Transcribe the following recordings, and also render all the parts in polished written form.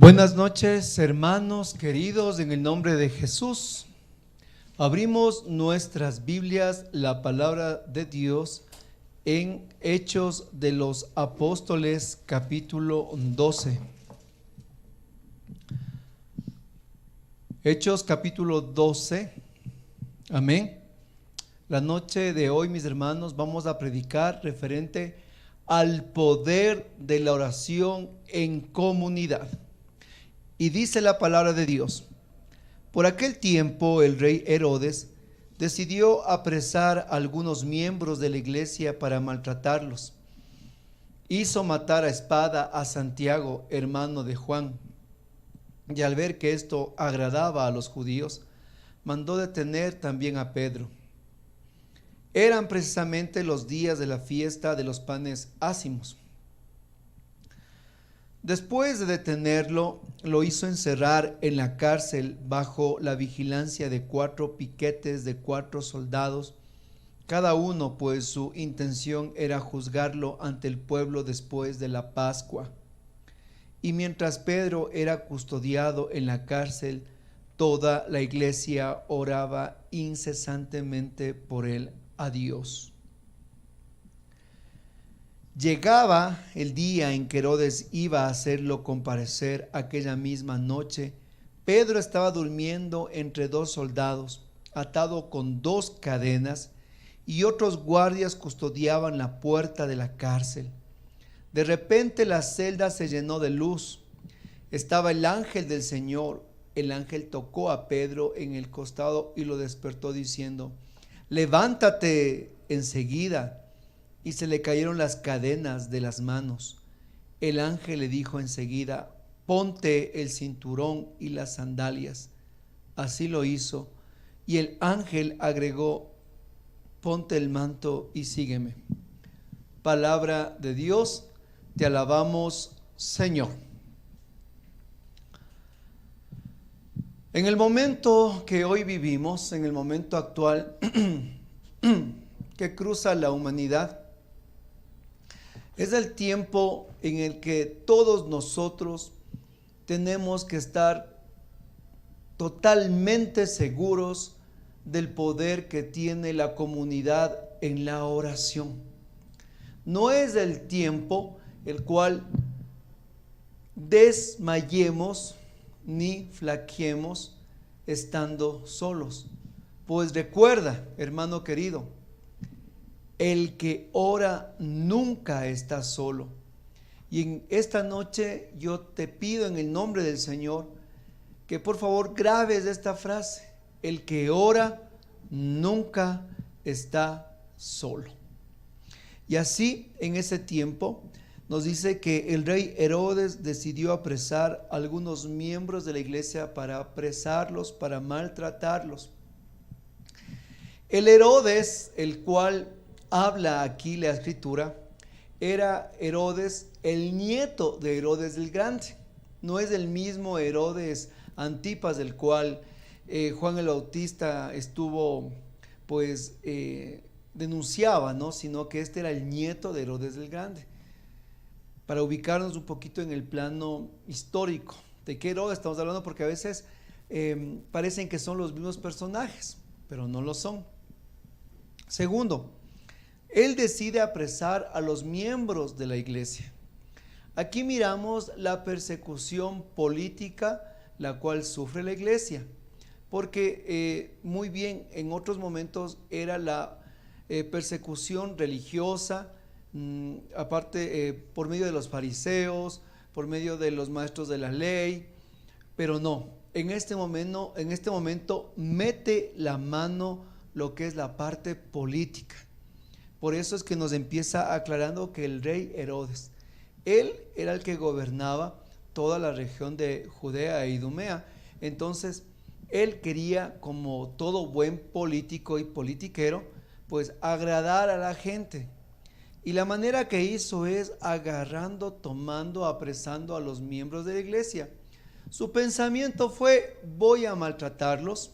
Buenas noches, hermanos queridos, en el nombre de Jesús. Abrimos nuestras Biblias, la palabra de Dios, en Hechos de los Apóstoles, capítulo 12. Hechos, capítulo 12. Amén. La noche de hoy, mis hermanos, vamos a predicar referente al poder de la oración en comunidad. Y dice la palabra de Dios: por aquel tiempo el rey Herodes decidió apresar a algunos miembros de la iglesia para maltratarlos. Hizo matar a espada a Santiago, hermano de Juan, y al ver que esto agradaba a los judíos, mandó detener también a Pedro. Eran precisamente los días de la fiesta de los panes ácimos. Después de detenerlo, lo hizo encerrar en la cárcel bajo la vigilancia de 4 piquetes de 4 soldados, cada uno, pues su intención era juzgarlo ante el pueblo después de la Pascua. Y mientras Pedro era custodiado en la cárcel, toda la iglesia oraba incesantemente por él a Dios. Llegaba el día en que Herodes iba a hacerlo comparecer. Aquella misma noche, Pedro estaba durmiendo entre 2 soldados, atado con 2 cadenas, y otros guardias custodiaban la puerta de la cárcel. De repente la celda se llenó de luz. Estaba el ángel del Señor. El ángel tocó a Pedro en el costado y lo despertó diciendo: levántate enseguida. Y se le cayeron las cadenas de las manos. El ángel le dijo enseguida: ponte el cinturón y las sandalias. Así lo hizo. Y el ángel agregó: ponte el manto y sígueme. Palabra de Dios, te alabamos, Señor. En el momento que hoy vivimos, en el momento actual que cruza la humanidad, es el tiempo en el que todos nosotros tenemos que estar totalmente seguros del poder que tiene la comunidad en la oración. No es el tiempo el cual desmayemos ni flaqueemos estando solos. Pues recuerda, hermano querido, el que ora nunca está solo. Y en esta noche yo te pido en el nombre del Señor que por favor grabes esta frase: el que ora nunca está solo. Y así, en ese tiempo, nos dice que el rey Herodes decidió apresar a algunos miembros de la iglesia para apresarlos, para maltratarlos. El Herodes, el cual habla aquí la escritura, era Herodes, el nieto de Herodes el Grande. No es el mismo Herodes Antipas, del cual Juan el Bautista estuvo, denunciaba, ¿no? Sino que este era el nieto de Herodes el Grande. Para ubicarnos un poquito en el plano histórico, ¿de qué Herodes estamos hablando? Porque a veces parecen que son los mismos personajes, pero no lo son. Segundo, él decide apresar a los miembros de la iglesia. Aquí miramos la persecución política la cual sufre la iglesia, porque muy bien en otros momentos era la persecución religiosa, aparte por medio de los fariseos, por medio de los maestros de la ley, pero no, en este momento mete la mano lo que es la parte política. Por eso es que nos empieza aclarando que el rey Herodes, él era el que gobernaba toda la región de Judea e Idumea. Entonces él quería, como todo buen político y politiquero, pues agradar a la gente. Y la manera que hizo es agarrando, tomando, apresando a los miembros de la iglesia. Su pensamiento fue: voy a maltratarlos.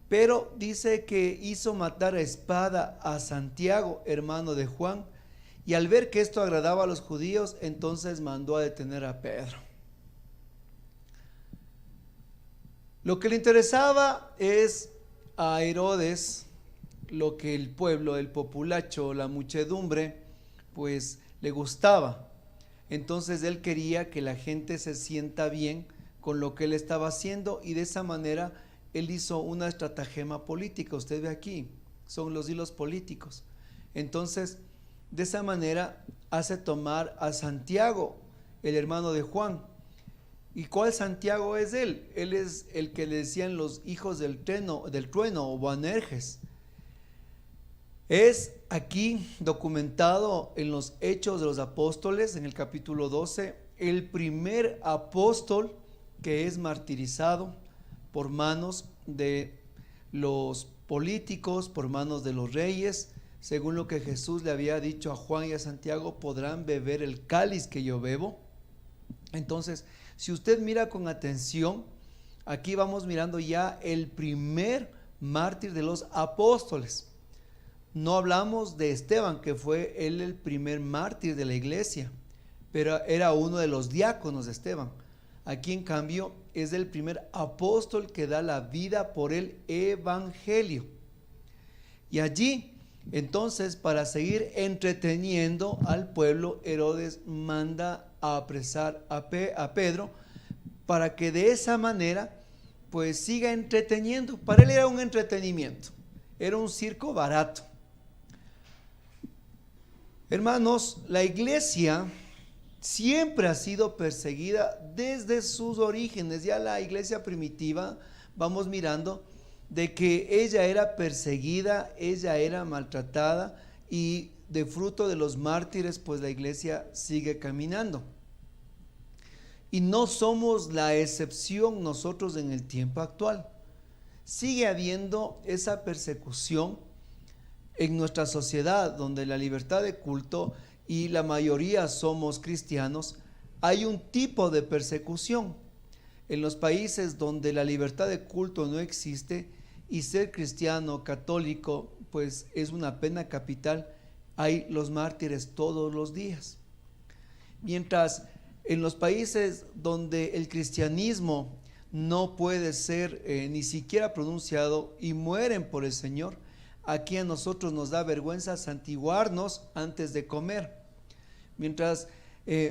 Pero dice que hizo matar a espada a Santiago, hermano de Juan, y al ver que esto agradaba a los judíos, entonces mandó a detener a Pedro. Lo que le interesaba es a Herodes lo que el pueblo, el populacho, la muchedumbre, pues le gustaba. Entonces él quería que la gente se sienta bien con lo que él estaba haciendo, y de esa manera él hizo una estratagema política. Usted ve aquí, son los hilos políticos. Entonces, de esa manera hace tomar a Santiago, el hermano de Juan. ¿Y cuál Santiago es él? Él es el que le decían los hijos del trueno o Boanerges. Es aquí documentado en los Hechos de los Apóstoles, en el capítulo 12, el primer apóstol que es martirizado por manos de los políticos, por manos de los reyes. Según lo que Jesús le había dicho a Juan y a Santiago, podrán beber el cáliz que yo bebo. Entonces, si usted mira con atención, aquí vamos mirando ya el primer mártir de los apóstoles. No hablamos de Esteban, que fue él el primer mártir de la iglesia, pero era uno de los diáconos de Esteban. Aquí, en cambio, es el primer apóstol que da la vida por el evangelio. Y allí, entonces, para seguir entreteniendo al pueblo, Herodes manda a apresar a Pedro, para que de esa manera pues siga entreteniendo. Para él era un entretenimiento, era un circo barato. Hermanos, la iglesia siempre ha sido perseguida desde sus orígenes. Ya la iglesia primitiva, vamos mirando de que ella era perseguida, ella era maltratada, y de fruto de los mártires pues la iglesia sigue caminando. Y no somos la excepción nosotros en el tiempo actual. Sigue habiendo esa persecución en nuestra sociedad, donde la libertad de culto, y la mayoría somos cristianos, hay un tipo de persecución. En los países donde la libertad de culto no existe y ser cristiano católico pues es una pena capital, hay los mártires todos los días. Mientras en los países donde el cristianismo no puede ser ni siquiera pronunciado y mueren por el Señor, aquí a nosotros nos da vergüenza santiguarnos antes de comer. Mientras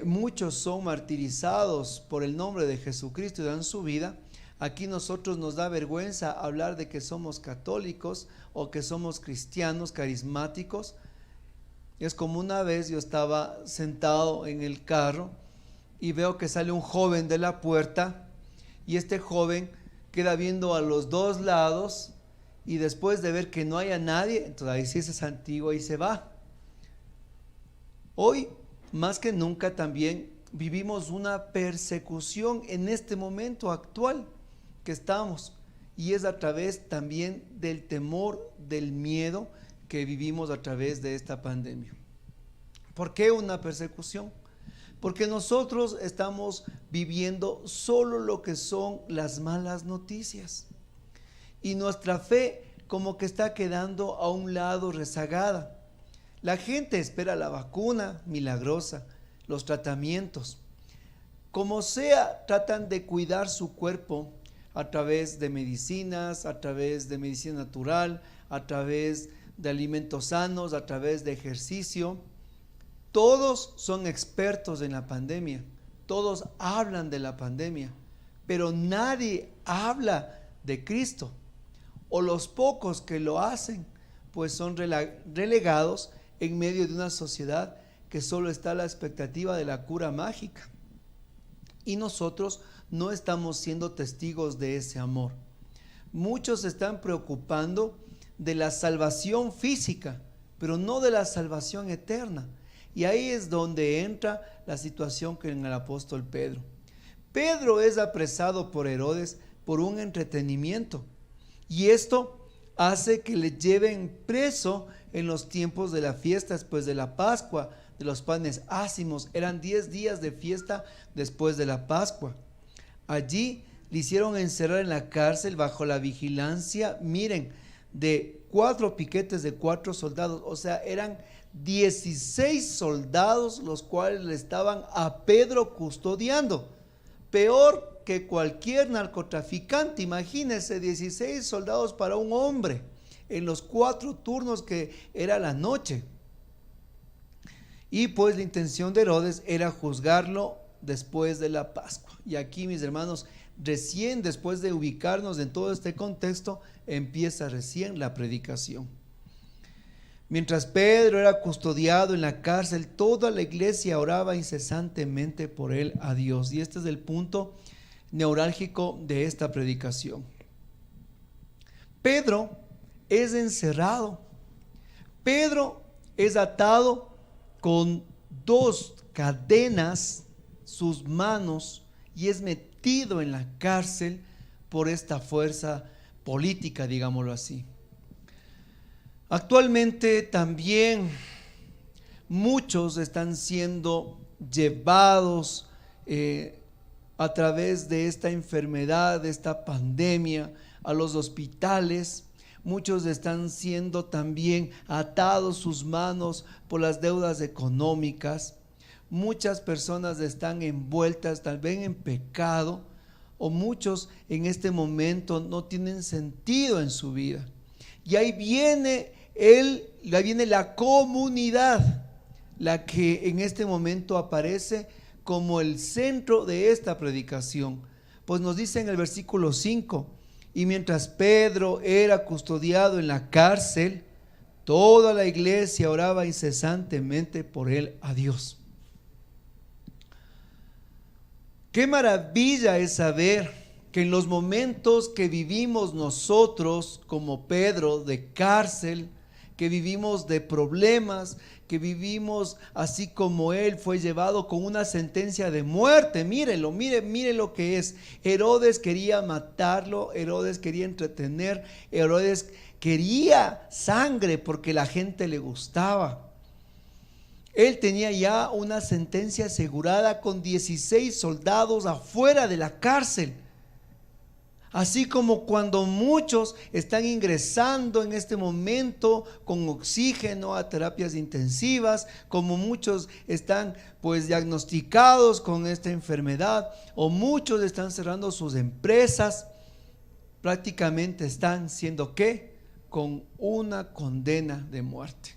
muchos son martirizados por el nombre de Jesucristo y dan su vida, aquí nosotros nos da vergüenza hablar de que somos católicos o que somos cristianos carismáticos. Es como una vez yo estaba sentado en el carro y veo que sale un joven de la puerta, y este joven queda viendo a los dos lados, y después de ver que no haya nadie, entonces ahí sí se santigua y se va. Hoy, más que nunca, también vivimos una persecución en este momento actual que estamos, y es a través también del temor, del miedo que vivimos a través de esta pandemia. ¿Por qué una persecución? Porque nosotros estamos viviendo solo lo que son las malas noticias, y nuestra fe como que está quedando a un lado, rezagada. La gente espera la vacuna milagrosa, los tratamientos. Como sea, tratan de cuidar su cuerpo a través de medicinas, a través de medicina natural, a través de alimentos sanos, a través de ejercicio. Todos son expertos en la pandemia, todos hablan de la pandemia, pero nadie habla de Cristo, o los pocos que lo hacen pues son relegados en medio de una sociedad que solo está a la expectativa de la cura mágica, y nosotros no estamos siendo testigos de ese amor. Muchos se están preocupando de la salvación física, pero no de la salvación eterna. Y ahí es donde entra la situación que en el apóstol Pedro. Pedro es apresado por Herodes por un entretenimiento, y esto hace que le lleven preso en los tiempos de la fiesta después de la Pascua, de los panes ácimos. Eran 10 días de fiesta después de la Pascua. Allí le hicieron encerrar en la cárcel bajo la vigilancia, miren, de 4 piquetes de 4 soldados, o sea, eran 16 soldados los cuales le estaban a Pedro custodiando, peor que cualquier narcotraficante. Imagínense, 16 soldados para un hombre en los 4 turnos que era la noche. Y pues la intención de Herodes era juzgarlo después de la Pascua. Y aquí, mis hermanos, recién después de ubicarnos en todo este contexto, empieza recién la predicación. Mientras Pedro era custodiado en la cárcel, toda la iglesia oraba incesantemente por él a Dios. Y este es el punto neurálgico de esta predicación. Pedro es encerrado. Pedro es atado con 2 cadenas sus manos y es metido en la cárcel por esta fuerza política, digámoslo así. Actualmente también muchos están siendo llevados a través de esta enfermedad, de esta pandemia, a los hospitales. Muchos están siendo también atados sus manos por las deudas económicas. Muchas personas están envueltas tal vez en pecado, o muchos en este momento no tienen sentido en su vida. Y ahí viene la comunidad, la que en este momento aparece como el centro de esta predicación. Pues nos dice en el versículo 5: y mientras Pedro era custodiado en la cárcel, toda la iglesia oraba incesantemente por él a Dios. Qué maravilla es saber que en los momentos que vivimos nosotros como Pedro de cárcel, que vivimos de problemas, que vivimos así como él fue llevado con una sentencia de muerte. Mire lo que es. Herodes quería matarlo, Herodes quería entretener, Herodes quería sangre porque la gente le gustaba. Él tenía ya una sentencia asegurada con 16 soldados afuera de la cárcel. Así como cuando muchos están ingresando en este momento con oxígeno a terapias intensivas, como muchos están pues diagnosticados con esta enfermedad, o muchos están cerrando sus empresas, prácticamente están siendo ¿qué? Con una condena de muerte.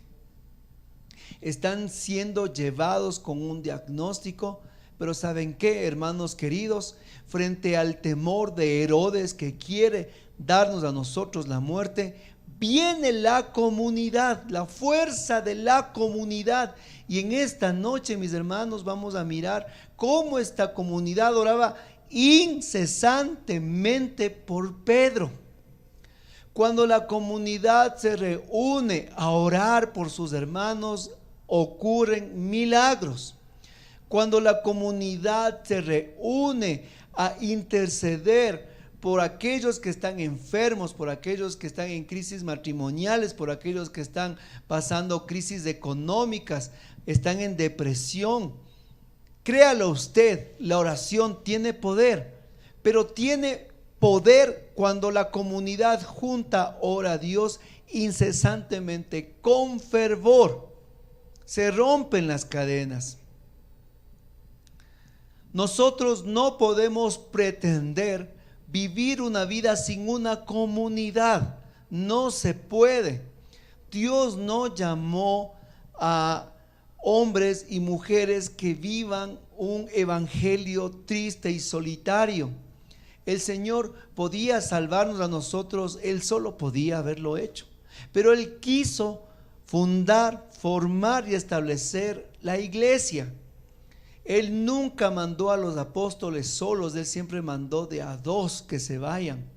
Están siendo llevados con un diagnóstico, pero ¿saben qué, hermanos queridos? Frente al temor de Herodes que quiere darnos a nosotros la muerte, viene la comunidad, la fuerza de la comunidad. Y en esta noche, mis hermanos, vamos a mirar cómo esta comunidad oraba incesantemente por Pedro. Cuando la comunidad se reúne a orar por sus hermanos, ocurren milagros. Cuando la comunidad se reúne a interceder por aquellos que están enfermos, por aquellos que están en crisis matrimoniales, por aquellos que están pasando crisis económicas, están en depresión, créalo usted, la oración tiene poder, pero tiene poder cuando la comunidad junta ora a Dios incesantemente, con fervor. Se rompen las cadenas. Nosotros no podemos pretender vivir una vida sin una comunidad. No se puede. Dios no llamó a hombres y mujeres que vivan un evangelio triste y solitario. El Señor podía salvarnos a nosotros, Él solo podía haberlo hecho. Pero Él quiso fundar, formar y establecer la iglesia. Él nunca mandó a los apóstoles solos, Él siempre mandó de a 2 que se vayan.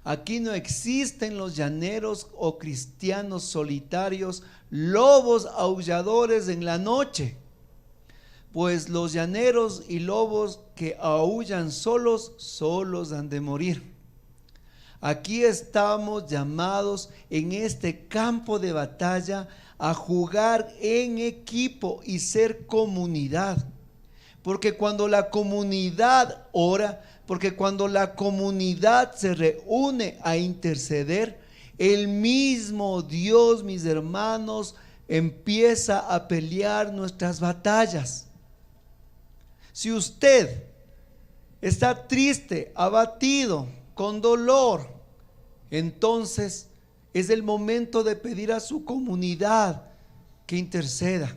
Aquí no existen los llaneros o cristianos solitarios, lobos aulladores en la noche, pues los llaneros y lobos que aullan solos, solos han de morir. Aquí estamos llamados en este campo de batalla a jugar en equipo y ser comunidad. Porque cuando la comunidad ora, porque cuando la comunidad se reúne a interceder, el mismo Dios, mis hermanos, empieza a pelear nuestras batallas. Si usted está triste, abatido, con dolor, entonces es el momento de pedir a su comunidad que interceda.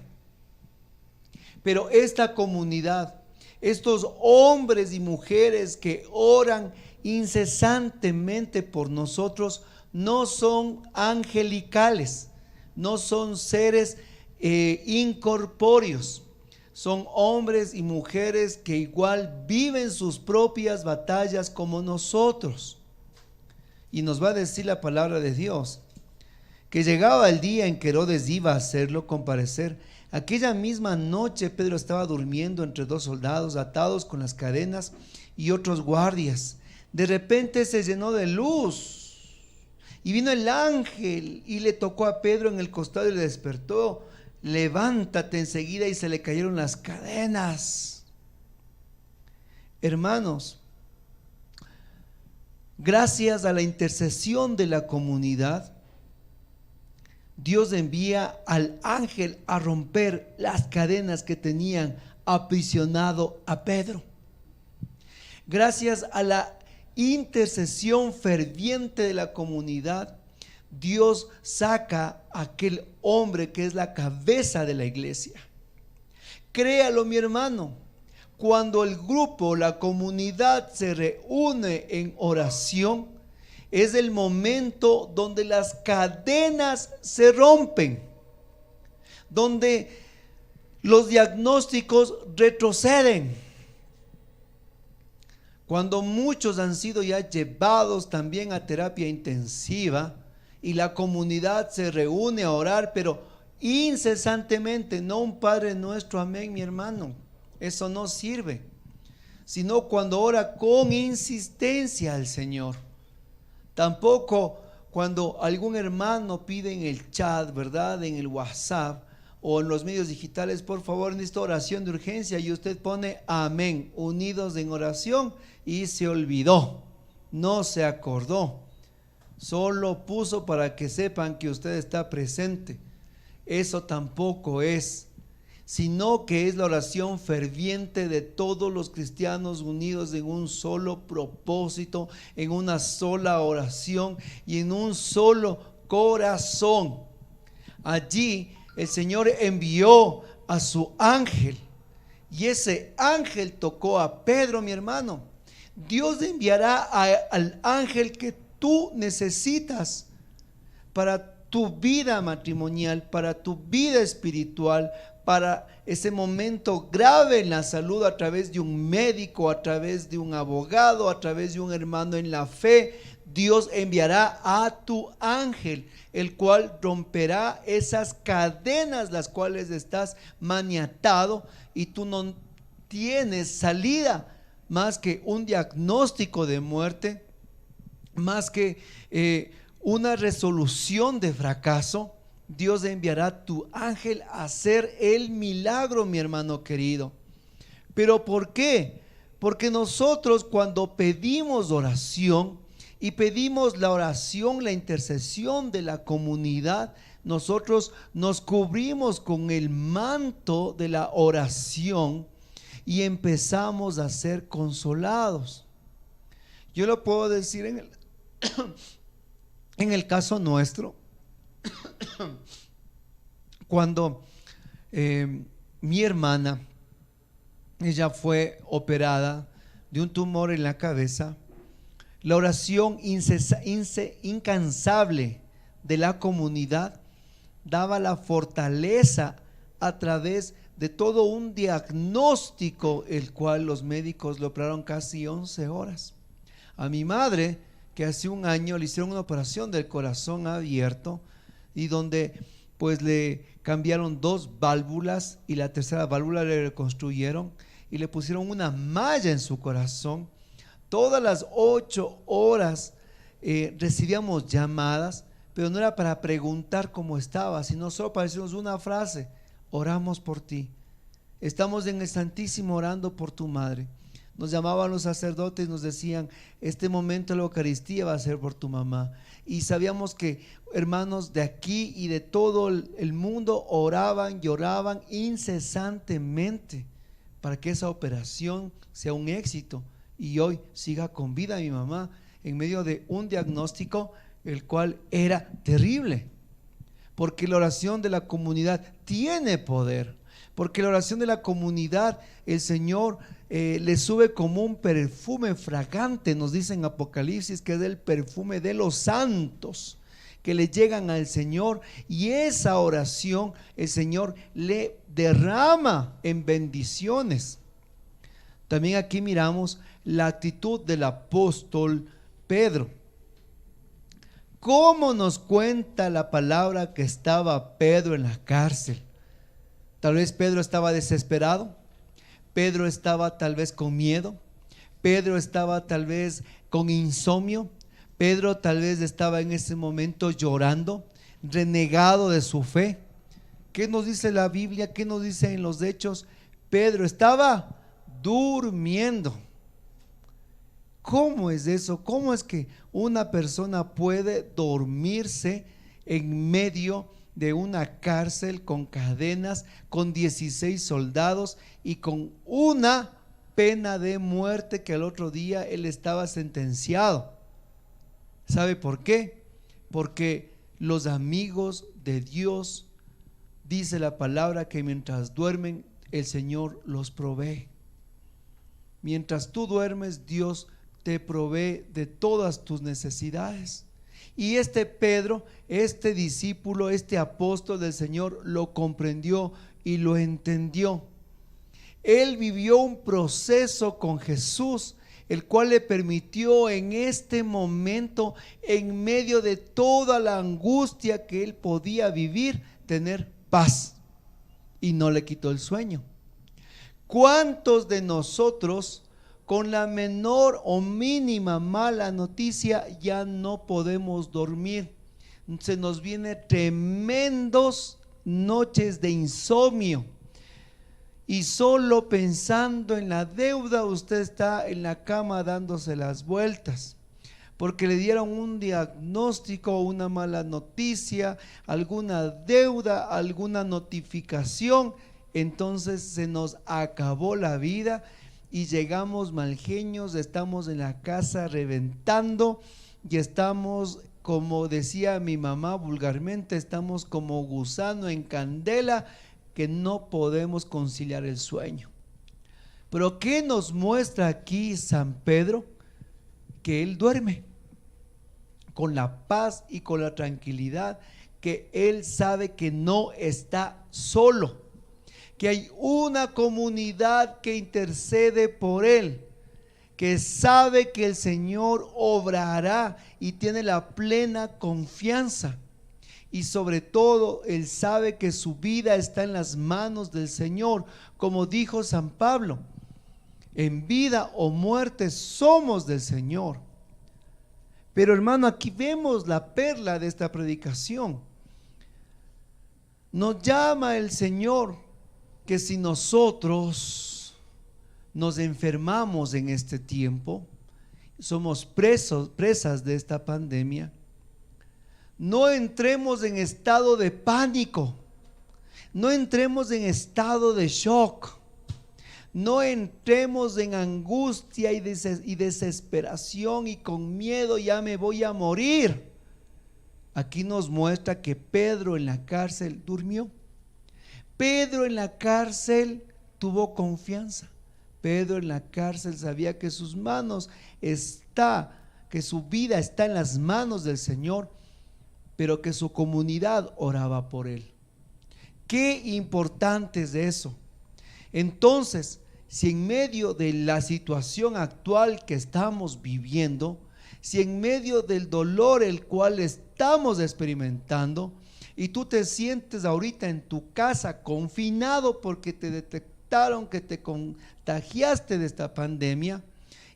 Pero esta comunidad, estos hombres y mujeres que oran incesantemente por nosotros, no son angelicales, no son seres incorpóreos, son hombres y mujeres que igual viven sus propias batallas como nosotros. Y nos va a decir la palabra de Dios que llegaba el día en que Herodes iba a hacerlo comparecer. Aquella misma noche Pedro estaba durmiendo entre dos soldados atados con las cadenas y otros guardias. De repente se llenó de luz y vino el ángel y le tocó a Pedro en el costado y le despertó. Levántate enseguida, y se le cayeron las cadenas. Hermanos, gracias a la intercesión de la comunidad, Dios envía al ángel a romper las cadenas que tenían aprisionado a Pedro. Gracias a la intercesión ferviente de la comunidad, Dios saca a aquel hombre que es la cabeza de la iglesia. Créalo, mi hermano, cuando el grupo, la comunidad se reúne en oración, es el momento donde las cadenas se rompen, donde los diagnósticos retroceden. Cuando muchos han sido ya llevados también a terapia intensiva y la comunidad se reúne a orar, pero incesantemente, no un Padre Nuestro, amén, mi hermano, eso no sirve, sino cuando ora con insistencia al Señor. Tampoco cuando algún hermano pide en el chat, ¿verdad?, en el WhatsApp o en los medios digitales, por favor, necesito oración de urgencia, y usted pone amén, unidos en oración, y se olvidó, no se acordó, solo puso para que sepan que usted está presente. Eso tampoco es, sino que es la oración ferviente de todos los cristianos unidos en un solo propósito, en una sola oración y en un solo corazón. Allí el Señor envió a su ángel, y ese ángel tocó a Pedro, mi hermano. Dios enviará al ángel que tú necesitas para tu vida matrimonial, para tu vida espiritual, para ese momento grave en la salud, a través de un médico, a través de un abogado, a través de un hermano en la fe. Dios enviará a tu ángel, el cual romperá esas cadenas las cuales estás maniatado, y tú no tienes salida más que un diagnóstico de muerte, más que una resolución de fracaso. Dios enviará a tu ángel a hacer el milagro, mi hermano querido. ¿Pero por qué? Porque nosotros, cuando pedimos oración y pedimos la oración, la intercesión de la comunidad, nosotros nos cubrimos con el manto de la oración y empezamos a ser consolados. Yo lo puedo decir en el caso nuestro. Cuando mi hermana, ella fue operada de un tumor en la cabeza, la oración incansable de la comunidad daba la fortaleza a través de todo un diagnóstico, el cual los médicos le operaron casi 11 horas. A mi madre, que hace un año le hicieron una operación del corazón abierto, y donde pues le cambiaron 2 válvulas y la tercera válvula le reconstruyeron y le pusieron una malla en su corazón. Todas las 8 horas recibíamos llamadas, pero no era para preguntar cómo estaba, sino solo para decirnos una frase: oramos por ti, estamos en el Santísimo orando por tu madre. Nos llamaban los sacerdotes y nos decían: este momento de la Eucaristía va a ser por tu mamá. Y sabíamos que hermanos de aquí y de todo el mundo oraban y oraban incesantemente para que esa operación sea un éxito y hoy siga con vida mi mamá en medio de un diagnóstico el cual era terrible. Porque la oración de la comunidad tiene poder, porque la oración de la comunidad el Señor le sube como un perfume fragante, nos dice en Apocalipsis que es el perfume de los santos que le llegan al Señor, y esa oración el Señor le derrama en bendiciones. También aquí miramos la actitud del apóstol Pedro. ¿Cómo nos cuenta la palabra que estaba Pedro en la cárcel? Tal vez Pedro estaba desesperado, Pedro estaba tal vez con miedo, Pedro estaba tal vez con insomnio, Pedro tal vez estaba en ese momento llorando, renegado de su fe. ¿Qué nos dice la Biblia? ¿Qué nos dice en los Hechos? Pedro estaba durmiendo. ¿Cómo es eso? ¿Cómo es que una persona puede dormirse en medio de una cárcel con cadenas, con 16 soldados y con una pena de muerte que al otro día él estaba sentenciado? ¿Sabe por qué? Porque los amigos de Dios, dice la palabra, que mientras duermen el Señor los provee. Mientras tú duermes, Dios te provee de todas tus necesidades. Y este Pedro, este discípulo, este apóstol del Señor lo comprendió y lo entendió. Él vivió un proceso con Jesús, el cual le permitió en este momento, en medio de toda la angustia que él podía vivir, tener paz, y no le quitó el sueño. ¿Cuántos de nosotros con la menor o mínima mala noticia ya no podemos dormir? Se nos viene tremendos noches de insomnio, y solo pensando en la deuda usted está en la cama dándose las vueltas, porque le dieron un diagnóstico, una mala noticia, alguna deuda, alguna notificación. Entonces se nos acabó la vida y llegamos malgeños, estamos en la casa reventando y estamos, como decía mi mamá vulgarmente, estamos como gusano en candela, que no podemos conciliar el sueño. Pero ¿qué nos muestra aquí San Pedro? Que él duerme con la paz y con la tranquilidad, que él sabe que no está solo, que hay una comunidad que intercede por él, que sabe que el Señor obrará y tiene la plena confianza. Y sobre todo él sabe que su vida está en las manos del Señor, como dijo San Pablo: en vida o muerte somos del Señor. Pero hermano, aquí vemos la perla de esta predicación. Nos llama el Señor que si nosotros nos enfermamos en este tiempo, somos presas de esta pandemia, no entremos en estado de pánico, no entremos en estado de shock, no entremos en angustia y desesperación y con miedo, ya me voy a morir. Aquí nos muestra que Pedro en la cárcel durmió. Pedro en la cárcel tuvo confianza. Pedro en la cárcel sabía que sus manos que su vida está en las manos del Señor, pero que su comunidad oraba por él. Qué importante es eso. Entonces, si en medio de la situación actual que estamos viviendo, si en medio del dolor el cual estamos experimentando, y tú te sientes ahorita en tu casa confinado porque te detectaron que te contagiaste de esta pandemia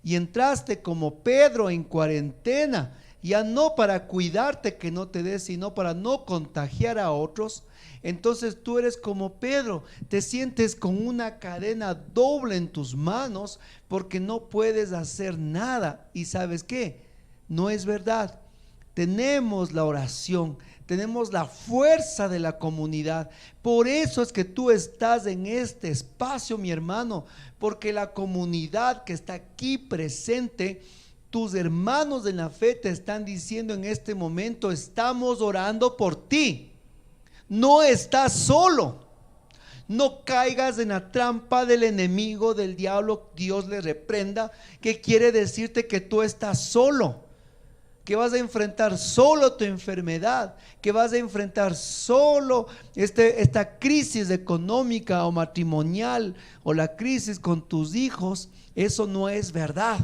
y entraste como Pedro en cuarentena, ya no para cuidarte que no te des, sino para no contagiar a otros, entonces tú eres como Pedro, te sientes con una cadena doble en tus manos porque no puedes hacer nada. ¿Y sabes qué? No es verdad. Tenemos la oración, tenemos la fuerza de la comunidad. Por eso es que tú estás en este espacio, mi hermano, porque la comunidad que está aquí presente, tus hermanos en la fe te están diciendo en este momento: estamos orando por ti, no estás solo. No caigas en la trampa del enemigo, del diablo. Dios le reprenda, que quiere decirte que tú estás solo, que vas a enfrentar solo tu enfermedad, que vas a enfrentar solo esta crisis económica o matrimonial, o la crisis con tus hijos. Eso no es verdad.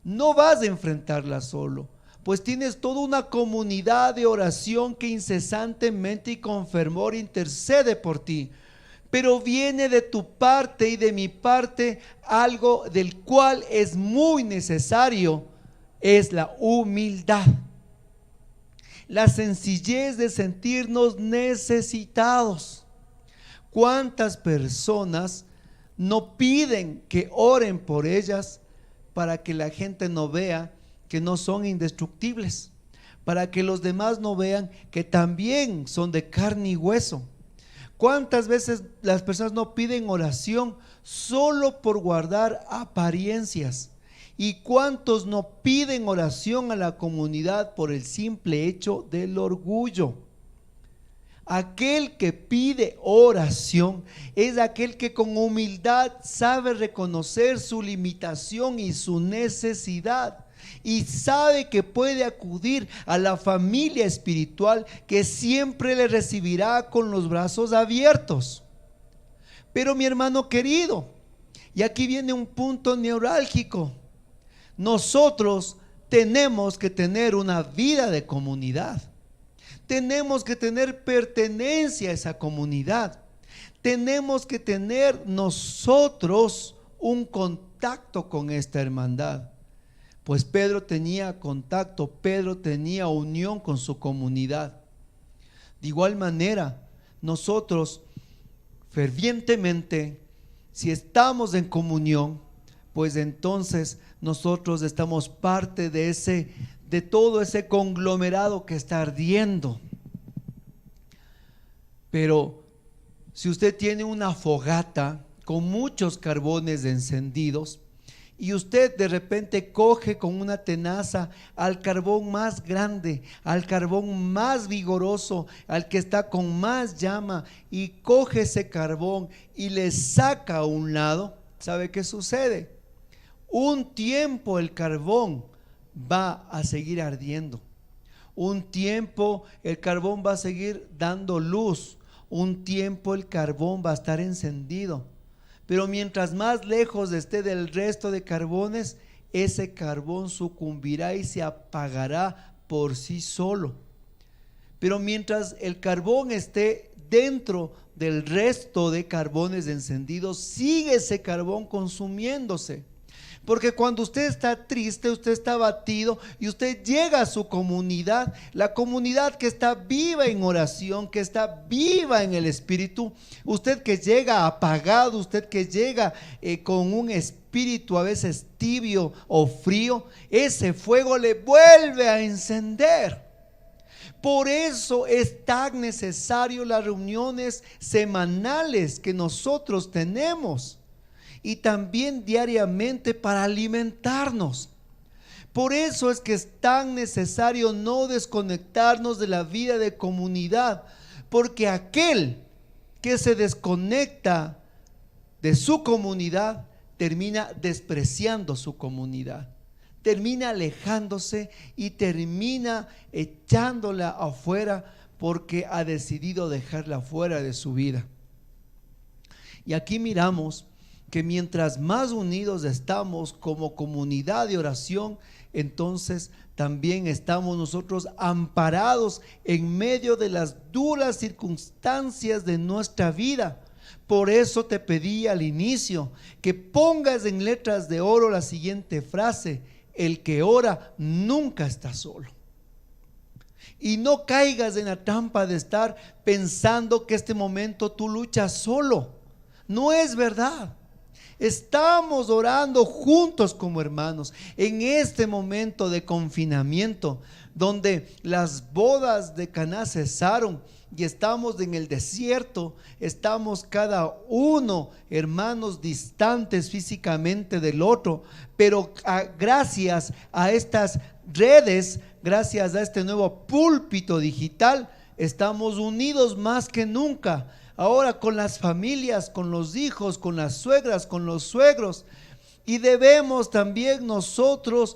No vas a enfrentarla solo, pues tienes toda una comunidad de oración que incesantemente y con fervor intercede por ti. Pero viene de tu parte y de mi parte algo del cual es muy necesario: es la humildad, la sencillez de sentirnos necesitados. ¿Cuántas personas no piden que oren por ellas para que la gente no vea que no son indestructibles, para que los demás no vean que también son de carne y hueso? ¿Cuántas veces las personas no piden oración solo por guardar apariencias? ¿Y cuántos no piden oración a la comunidad por el simple hecho del orgullo? Aquel que pide oración es aquel que con humildad sabe reconocer su limitación y su necesidad, y sabe que puede acudir a la familia espiritual que siempre le recibirá con los brazos abiertos. Pero mi hermano querido, y aquí viene un punto neurálgico: nosotros tenemos que tener una vida de comunidad. Tenemos que tener pertenencia a esa comunidad. Tenemos que tener nosotros un contacto con esta hermandad. Pues Pedro tenía contacto, Pedro tenía unión con su comunidad. De igual manera, nosotros fervientemente, si estamos en comunión, pues entonces nosotros estamos parte de todo ese conglomerado que está ardiendo. Pero si usted tiene una fogata con muchos carbones encendidos, y usted de repente coge con una tenaza al carbón más grande, al carbón más vigoroso, al que está con más llama, y coge ese carbón y le saca a un lado, ¿sabe qué sucede? Un tiempo el carbón va a seguir ardiendo, un tiempo el carbón va a seguir dando luz, un tiempo el carbón va a estar encendido. Pero mientras más lejos esté del resto de carbones, ese carbón sucumbirá y se apagará por sí solo. Pero mientras el carbón esté dentro del resto de carbones encendidos, sigue ese carbón consumiéndose. Porque cuando usted está triste, usted está abatido y usted llega a su comunidad, la comunidad que está viva en oración, que está viva en el Espíritu, usted que llega apagado, usted que llega con un espíritu a veces tibio o frío, ese fuego le vuelve a encender. Por eso es tan necesario las reuniones semanales que nosotros tenemos, y también diariamente para alimentarnos. Por eso es que es tan necesario no desconectarnos de la vida de comunidad, porque aquel que se desconecta de su comunidad termina despreciando su comunidad, termina alejándose y termina echándola afuera porque ha decidido dejarla fuera de su vida. Y aquí miramos que mientras más unidos estamos como comunidad de oración, entonces también estamos nosotros amparados en medio de las duras circunstancias de nuestra vida. Por eso te pedí al inicio que pongas en letras de oro la siguiente frase: el que ora nunca está solo. Y no caigas en la trampa de estar pensando que este momento tú luchas solo. No es verdad. Estamos orando juntos como hermanos en este momento de confinamiento, donde las bodas de Caná cesaron y estamos en el desierto. Estamos cada uno, hermanos, distantes físicamente del otro, pero gracias a estas redes, gracias a este nuevo púlpito digital, estamos unidos más que nunca. Ahora con las familias, con los hijos, con las suegras, con los suegros. Y debemos también nosotros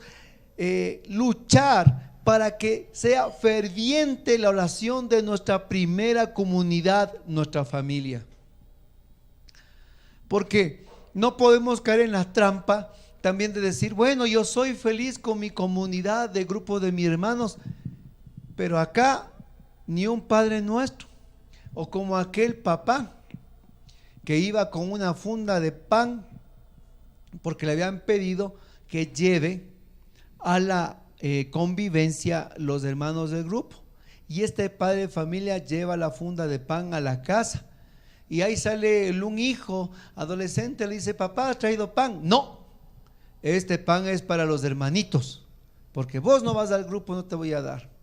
luchar para que sea ferviente la oración de nuestra primera comunidad, nuestra familia. Porque no podemos caer en la trampa también de decir, bueno, yo soy feliz con mi comunidad de grupo de mis hermanos, pero acá ni un Padre Nuestro. O como aquel papá que iba con una funda de pan porque le habían pedido que lleve a la convivencia los hermanos del grupo. Y este padre de familia lleva la funda de pan a la casa. Y ahí sale un hijo adolescente, le dice, papá, ¿has traído pan? No, este pan es para los hermanitos, porque vos no vas al grupo, no te voy a dar.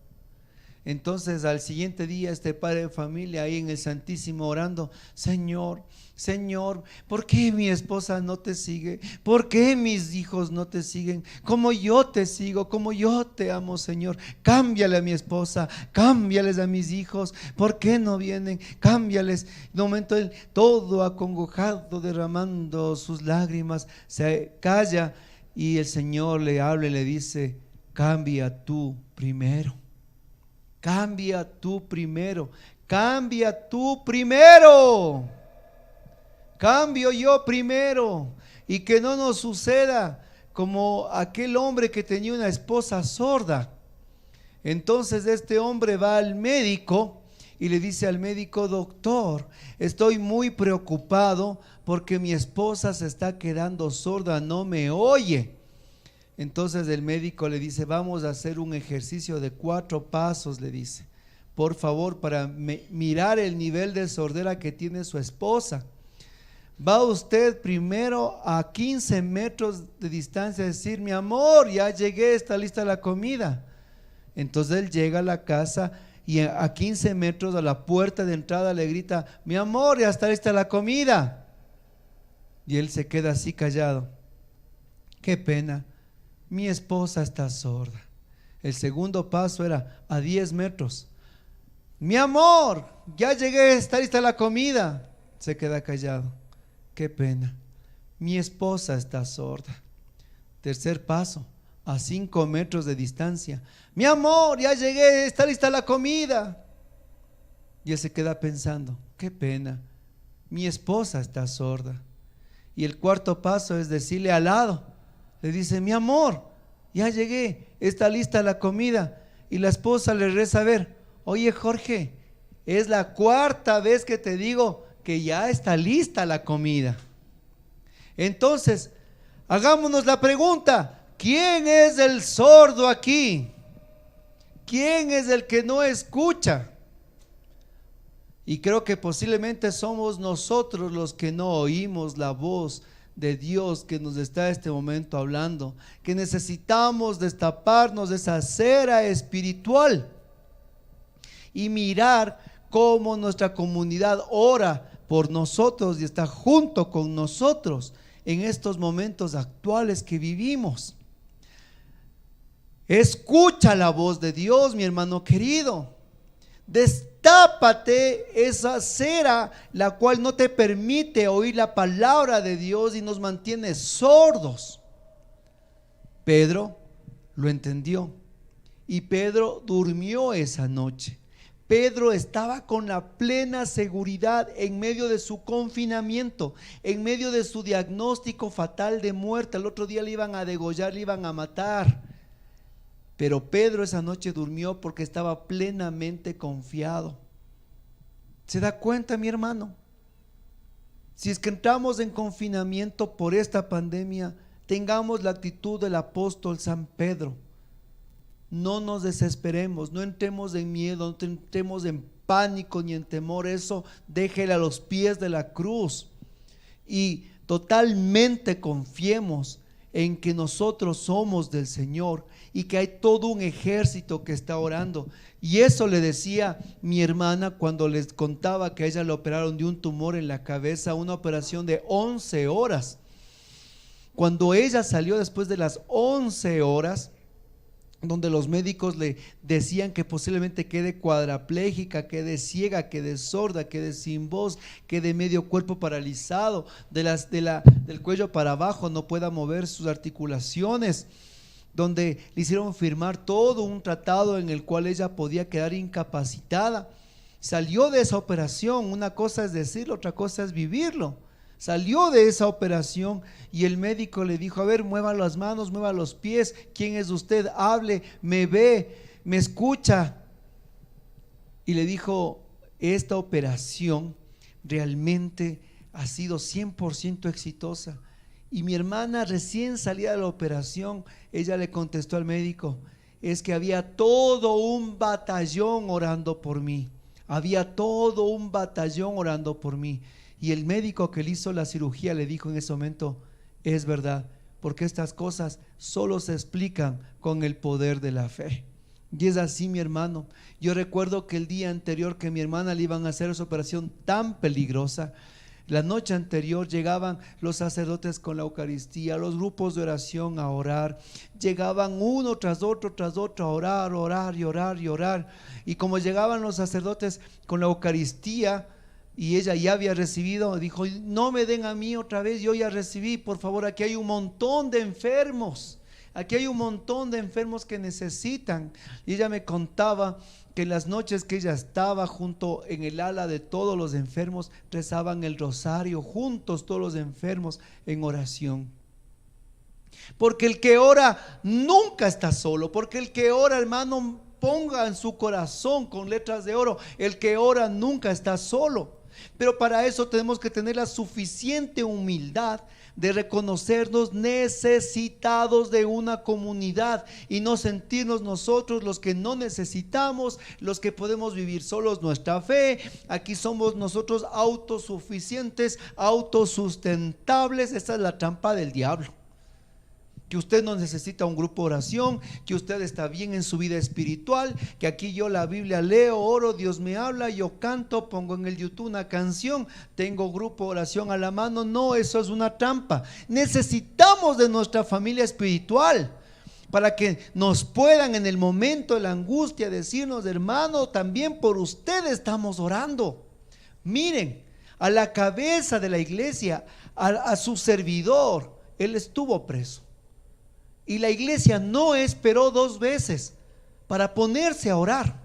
Entonces al siguiente día este padre de familia ahí en el Santísimo orando, Señor, Señor, ¿por qué mi esposa no te sigue? ¿Por qué mis hijos no te siguen? Como yo te sigo, como yo te amo, Señor. Cámbiale a mi esposa, cámbiales a mis hijos. ¿Por qué no vienen? Cámbiales. De momento él, todo acongojado, derramando sus lágrimas, se calla y el Señor le habla y le dice, cambia tú primero. Cambia tú primero, cambia tú primero, cambio yo primero, y que no nos suceda como aquel hombre que tenía una esposa sorda. Entonces este hombre va al médico y le dice al médico, doctor, estoy muy preocupado porque mi esposa se está quedando sorda, no me oye. Entonces el médico le dice, vamos a hacer un ejercicio de 4 pasos, le dice, por favor, para mirar el nivel de sordera que tiene su esposa. Va usted primero a 15 metros de distancia a decir, mi amor, ya llegué, está lista la comida. Entonces él llega a la casa y a 15 metros a la puerta de entrada le grita, mi amor, ya está lista la comida. Y él se queda así callado. Qué pena, mi esposa está sorda. El segundo paso era a 10 metros. Mi amor, ya llegué, está lista la comida. Se queda callado. Qué pena, mi esposa está sorda. Tercer paso, a 5 metros de distancia. Mi amor, ya llegué, está lista la comida. Y él se queda pensando, qué pena, mi esposa está sorda. Y el cuarto paso es decirle al lado, le dice, mi amor, ya llegué, está lista la comida. Y la esposa le reza a ver, oye Jorge, es la 4ª vez que te digo que ya está lista la comida. Entonces, hagámonos la pregunta, ¿quién es el sordo aquí? ¿Quién es el que no escucha? Y creo que posiblemente somos nosotros los que no oímos la voz de Dios que nos está en este momento hablando, que necesitamos destaparnos de esa cera espiritual y mirar cómo nuestra comunidad ora por nosotros y está junto con nosotros en estos momentos actuales que vivimos. Escucha la voz de Dios, mi hermano querido. Destápate esa cera la cual no te permite oír la palabra de Dios y nos mantiene sordos. Pedro lo entendió y Pedro durmió esa noche. Pedro estaba con la plena seguridad en medio de su confinamiento, en medio de su diagnóstico fatal de muerte. El otro día le iban a degollar, le iban a matar. Pero Pedro esa noche durmió porque estaba plenamente confiado. ¿Se da cuenta, mi hermano? Si es que entramos en confinamiento por esta pandemia, tengamos la actitud del apóstol San Pedro. No nos desesperemos, no entremos en miedo, no entremos en pánico ni en temor. Eso déjele a los pies de la cruz y Totalmente confiemos en que nosotros somos del Señor y que hay todo un ejército que está orando. Y eso le decía mi hermana cuando les contaba que a ella le operaron de un tumor en la cabeza, una operación de 11 horas. Cuando ella salió después de las 11 horas, donde los médicos le decían que posiblemente quede cuadraplégica, quede ciega, quede sorda, quede sin voz, quede medio cuerpo paralizado, del cuello para abajo no pueda mover sus articulaciones, donde le hicieron firmar todo un tratado en el cual ella podía quedar incapacitada. Salió de esa operación, una cosa es decirlo, otra cosa es vivirlo. Salió de esa operación y el médico le dijo: a ver, mueva las manos, mueva los pies, ¿quién es usted? Hable, me ve, me escucha. Y le dijo: esta operación realmente ha sido 100% exitosa. Y mi hermana, recién salida de la operación, ella le contestó al médico: es que había todo un batallón orando por mí, había todo un batallón orando por mí. Y el médico que le hizo la cirugía le dijo en ese momento: es verdad, porque estas cosas solo se explican con el poder de la fe. Y es así, mi hermano. Yo recuerdo que el día anterior que mi hermana le iban a hacer esa operación tan peligrosa, la noche anterior llegaban los sacerdotes con la Eucaristía, los grupos de oración a orar, llegaban uno tras otro a orar, orar y orar y orar. Y como llegaban los sacerdotes con la Eucaristía y ella ya había recibido, dijo: no me den a mí otra vez, yo ya recibí, por favor, aquí hay un montón de enfermos, aquí hay un montón de enfermos que necesitan. Y ella me contaba que en las noches que ella estaba junto en el ala de todos los enfermos, rezaban el rosario juntos todos los enfermos en oración. Porque el que ora nunca está solo, porque el que ora, hermano, ponga en su corazón con letras de oro, el que ora nunca está solo. Pero para eso tenemos que tener la suficiente humildad de reconocernos necesitados de una comunidad y no sentirnos nosotros los que no necesitamos, los que podemos vivir solos nuestra fe. Aquí somos nosotros autosuficientes, autosustentables. Esa es la trampa del diablo. Que usted no necesita un grupo de oración, que usted está bien en su vida espiritual, que aquí yo la Biblia leo, oro, Dios me habla, yo canto, pongo en el YouTube una canción, tengo grupo de oración a la mano. No, eso es una trampa. Necesitamos de nuestra familia espiritual para que nos puedan en el momento de la angustia decirnos: hermano, también por usted estamos orando. Miren, a la cabeza de la iglesia, a su servidor, él estuvo preso. Y la iglesia no esperó 2 veces para ponerse a orar.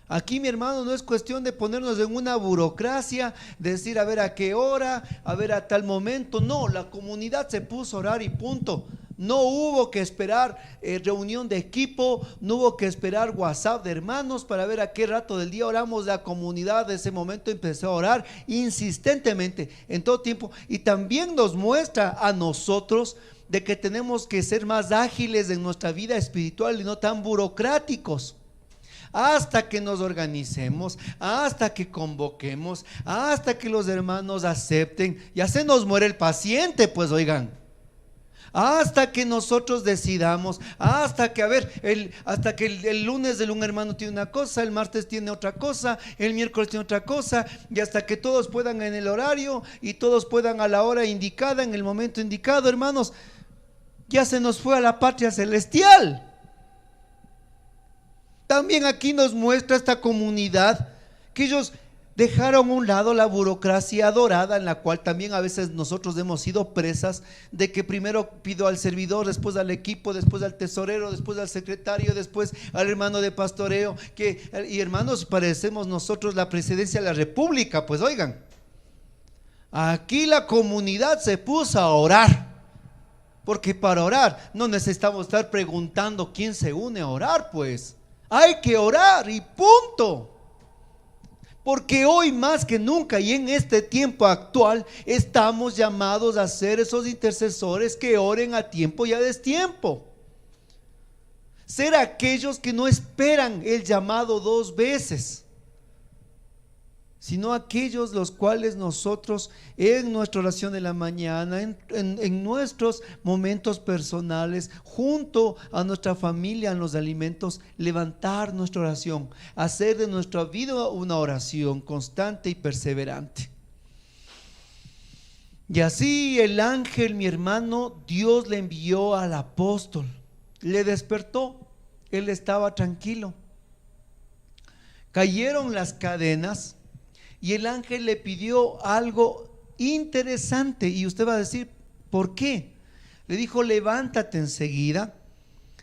Aquí, mi hermano, no es cuestión de ponernos en una burocracia, decir a ver a qué hora, a ver a tal momento. No, la comunidad se puso a orar y punto. No hubo que esperar reunión de equipo, no hubo que esperar WhatsApp de hermanos para ver a qué rato del día oramos. La comunidad de ese momento empezó a orar insistentemente en todo tiempo, y también nos muestra a nosotros de que tenemos que ser más ágiles en nuestra vida espiritual y no tan burocráticos. Hasta que nos organicemos, hasta que convoquemos, hasta que los hermanos acepten, ya se nos muere el paciente, pues oigan. Hasta que nosotros decidamos, hasta que el lunes un hermano tiene una cosa, el martes tiene otra cosa, el miércoles tiene otra cosa, y hasta que todos puedan en el horario y todos puedan a la hora indicada, en el momento indicado, hermanos, ya se nos fue a la patria celestial. También aquí nos muestra esta comunidad que ellos dejaron a un lado la burocracia dorada, en la cual también a veces nosotros hemos sido presas, de que primero pido al servidor, después al equipo, después al tesorero, después al secretario, después al hermano de pastoreo, y hermanos, parecemos nosotros la presidencia de la república. Pues oigan, aquí la comunidad se puso a orar, porque para orar no necesitamos estar preguntando quién se une a orar. Pues hay que orar y punto. Porque hoy más que nunca y en este tiempo actual estamos llamados a ser esos intercesores que oren a tiempo y a destiempo. Ser aquellos que no esperan el llamado 2 veces. sino aquellos los cuales nosotros en nuestra oración de la mañana, en nuestros momentos personales, junto a nuestra familia, en los alimentos, levantar nuestra oración, hacer de nuestra vida una oración constante y perseverante. Y así el ángel, mi hermano, Dios le envió al apóstol, le despertó, él estaba tranquilo. Cayeron las cadenas y el ángel le pidió algo interesante, y usted va a decir, ¿por qué? Le dijo, levántate enseguida.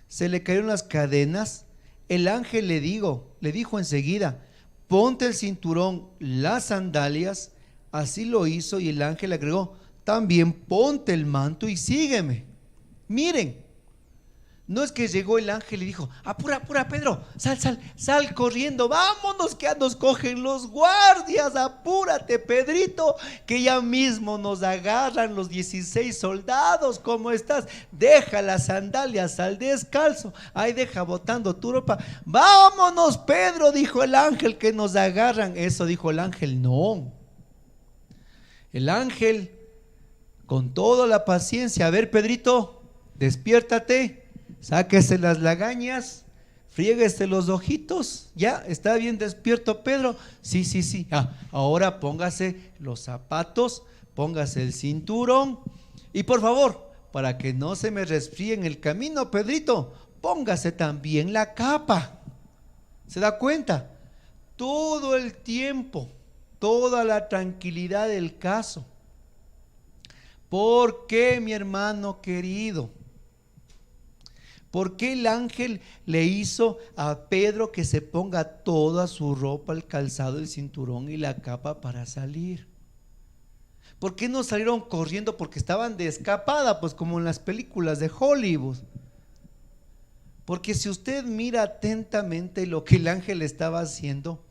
Se le cayeron las cadenas. El ángel le dijo enseguida, ponte el cinturón, las sandalias. Así lo hizo, y el ángel le agregó, también ponte el manto y sígueme. Miren, no es que llegó el ángel y dijo, apura, apura, Pedro, sal corriendo, vámonos que nos cogen los guardias, apúrate, Pedrito, que ya mismo nos agarran los 16 soldados. ¿Cómo estás? Deja las sandalias, sal descalzo, ahí deja botando tu ropa. Vámonos, Pedro, dijo el ángel, que nos agarran. Eso dijo el ángel. No, el ángel con toda la paciencia, a ver, Pedrito, despiértate, sáquese las lagañas, fríguese los ojitos. Ya, ¿está bien despierto, Pedro? Sí. Ahora póngase los zapatos, póngase el cinturón, y por favor, para que no se me resfríe en el camino, Pedrito, póngase también la capa. ¿Se da cuenta? Todo el tiempo, toda la tranquilidad del caso. ¿Por qué, mi hermano querido? ¿Por qué el ángel le hizo a Pedro que se ponga toda su ropa, el calzado, el cinturón y la capa para salir? ¿Por qué no salieron corriendo? Porque estaban de escapada, pues como en las películas de Hollywood. Porque si usted mira atentamente, lo que el ángel estaba haciendo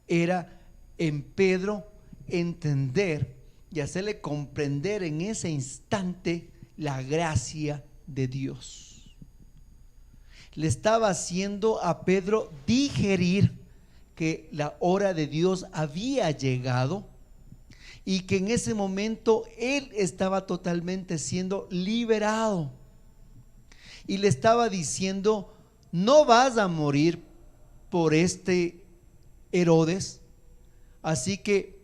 era en Pedro entender y hacerle comprender en ese instante la gracia de Dios. Le estaba haciendo a Pedro digerir que la hora de Dios había llegado y que en ese momento él estaba totalmente siendo liberado. Y le estaba diciendo, no vas a morir por este Herodes, así que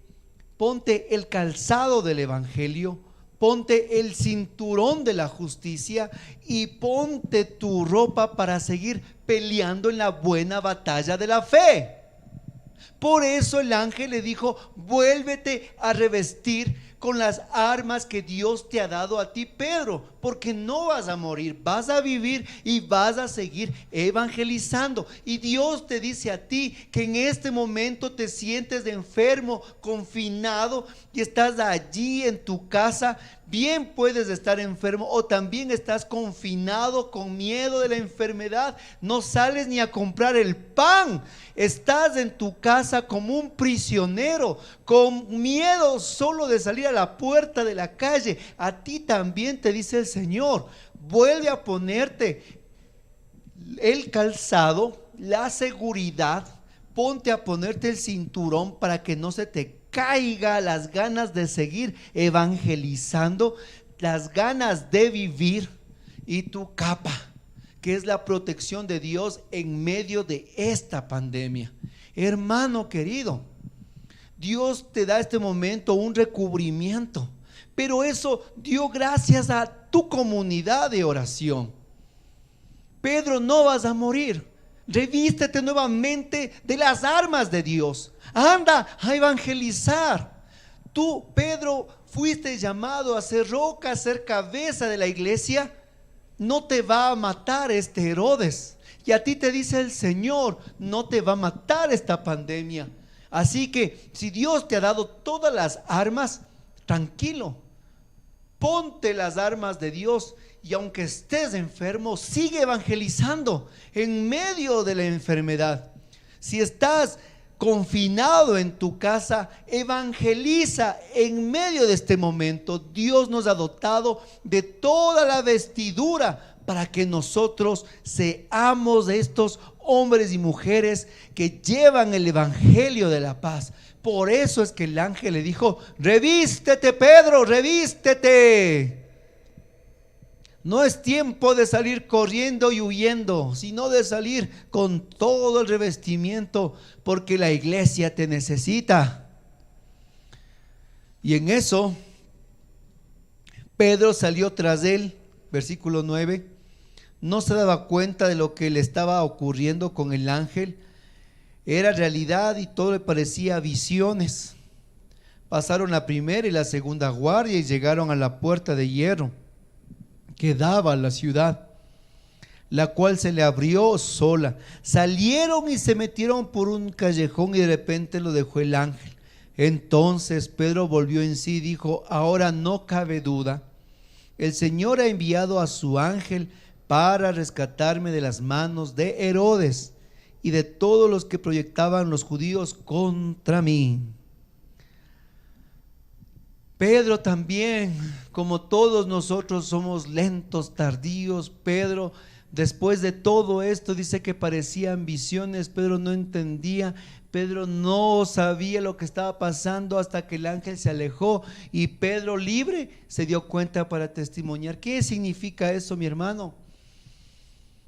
ponte el calzado del evangelio, ponte el cinturón de la justicia y ponte tu ropa para seguir peleando en la buena batalla de la fe. Por eso el ángel le dijo, vuélvete a revestir con las armas que Dios te ha dado a ti, Pedro, porque no vas a morir, vas a vivir y vas a seguir evangelizando. Y Dios te dice a ti que en este momento te sientes enfermo, confinado y estás allí en tu casa. Bien puedes estar enfermo o también estás confinado con miedo de la enfermedad. No sales ni a comprar el pan. Estás en tu casa como un prisionero, con miedo solo de salir a la puerta de la calle. A ti también te dice el Señor, vuelve a ponerte el calzado, la seguridad, ponte a ponerte el cinturón para que no se te caiga las ganas de seguir evangelizando, las ganas de vivir, y tu capa, que es la protección de Dios en medio de esta pandemia. Hermano querido, Dios te da este momento un recubrimiento, pero eso dio gracias a tu comunidad de oración. Pedro, no vas a morir. Revístete nuevamente de las armas de Dios. Anda a evangelizar. Tú, Pedro, fuiste llamado a ser roca, a ser cabeza de la iglesia. No te va a matar este Herodes. Y a ti te dice el Señor, no te va a matar esta pandemia. Así que si Dios te ha dado todas las armas, tranquilo, ponte las armas de Dios. Y aunque estés enfermo, sigue evangelizando en medio de la enfermedad. Si estás confinado en tu casa, evangeliza en medio de este momento. Dios nos ha dotado de toda la vestidura para que nosotros seamos estos hombres y mujeres que llevan el evangelio de la paz. Por eso es que el ángel le dijo: revístete, Pedro, revístete. No es tiempo de salir corriendo y huyendo, sino de salir con todo el revestimiento, porque la iglesia te necesita. Y en eso, Pedro salió tras él, versículo 9. No se daba cuenta de lo que le estaba ocurriendo con el ángel. Era realidad y todo le parecía visiones. Pasaron la primera y la segunda guardia y llegaron a la puerta de hierro que daba a la ciudad, la cual se le abrió sola. Salieron y se metieron por un callejón y de repente lo dejó el ángel. Entonces Pedro volvió en sí y dijo: ahora no cabe duda, el Señor ha enviado a su ángel para rescatarme de las manos de Herodes y de todos los que proyectaban los judíos contra mí. Pedro también, como todos nosotros, somos lentos, tardíos. Pedro, después de todo esto, dice que parecían visiones. Pedro no entendía, Pedro no sabía lo que estaba pasando hasta que el ángel se alejó y Pedro, libre, se dio cuenta para testimoniar. ¿Qué significa eso, mi hermano?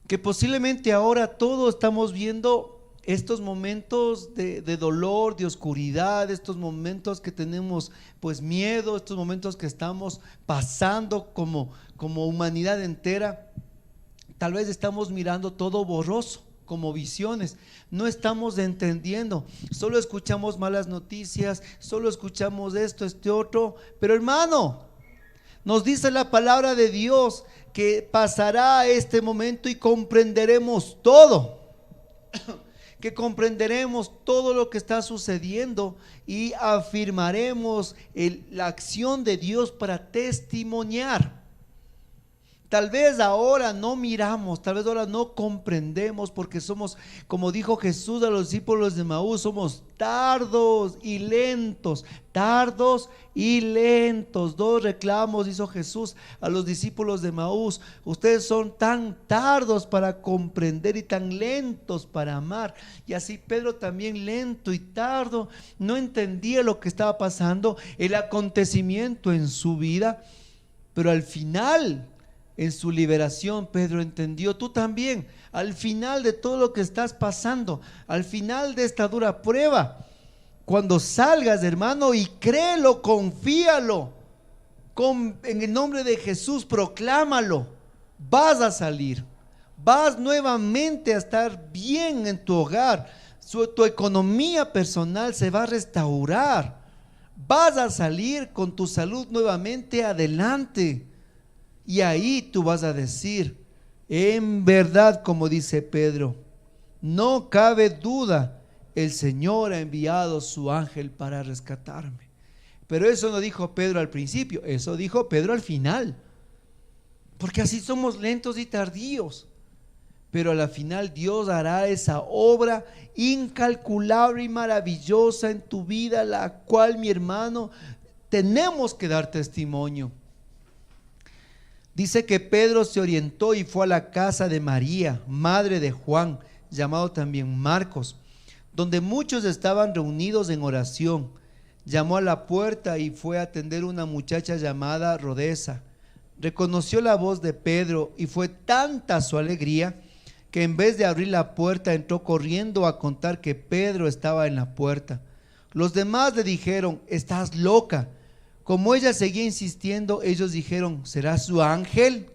Que posiblemente ahora todos estamos viendo estos momentos de dolor, de oscuridad, estos momentos que tenemos pues miedo, estos momentos que estamos pasando como humanidad entera. Tal vez estamos mirando todo borroso, como visiones, no estamos entendiendo, solo escuchamos malas noticias, solo escuchamos esto, este otro. Pero hermano, nos dice la palabra de Dios que pasará este momento y comprenderemos todo. Que comprenderemos todo lo que está sucediendo y afirmaremos la acción de Dios para testimoniar. Tal vez ahora no miramos, tal vez ahora no comprendemos, porque somos, como dijo Jesús a los discípulos de Maús, somos tardos y lentos, tardos y lentos. Dos reclamos hizo Jesús a los discípulos de Maús: ustedes son tan tardos para comprender y tan lentos para amar. Y así Pedro también, lento y tardo, no entendía lo que estaba pasando, el acontecimiento en su vida, pero al final, en su liberación, Pedro entendió. Tú también, al final de todo lo que estás pasando, al final de esta dura prueba, cuando salgas, hermano, y créelo, confíalo, en el nombre de Jesús, proclámalo, vas a salir, vas nuevamente a estar bien en tu hogar, tu economía personal se va a restaurar, vas a salir con tu salud nuevamente adelante. Y ahí tú vas a decir: en verdad, como dice Pedro, no cabe duda, el Señor ha enviado su ángel para rescatarme. Pero eso no dijo Pedro al principio, eso dijo Pedro al final, porque así somos lentos y tardíos. Pero a la final Dios hará esa obra incalculable y maravillosa en tu vida, la cual, mi hermano, tenemos que dar testimonio. Dice que Pedro se orientó y fue a la casa de María, madre de Juan, llamado también Marcos, donde muchos estaban reunidos en oración. Llamó a la puerta y fue a atender una muchacha llamada Rodesa. Reconoció la voz de Pedro y fue tanta su alegría que en vez de abrir la puerta entró corriendo a contar que Pedro estaba en la puerta. Los demás le dijeron: estás loca. Como ella seguía insistiendo, ellos dijeron: ¿será su ángel?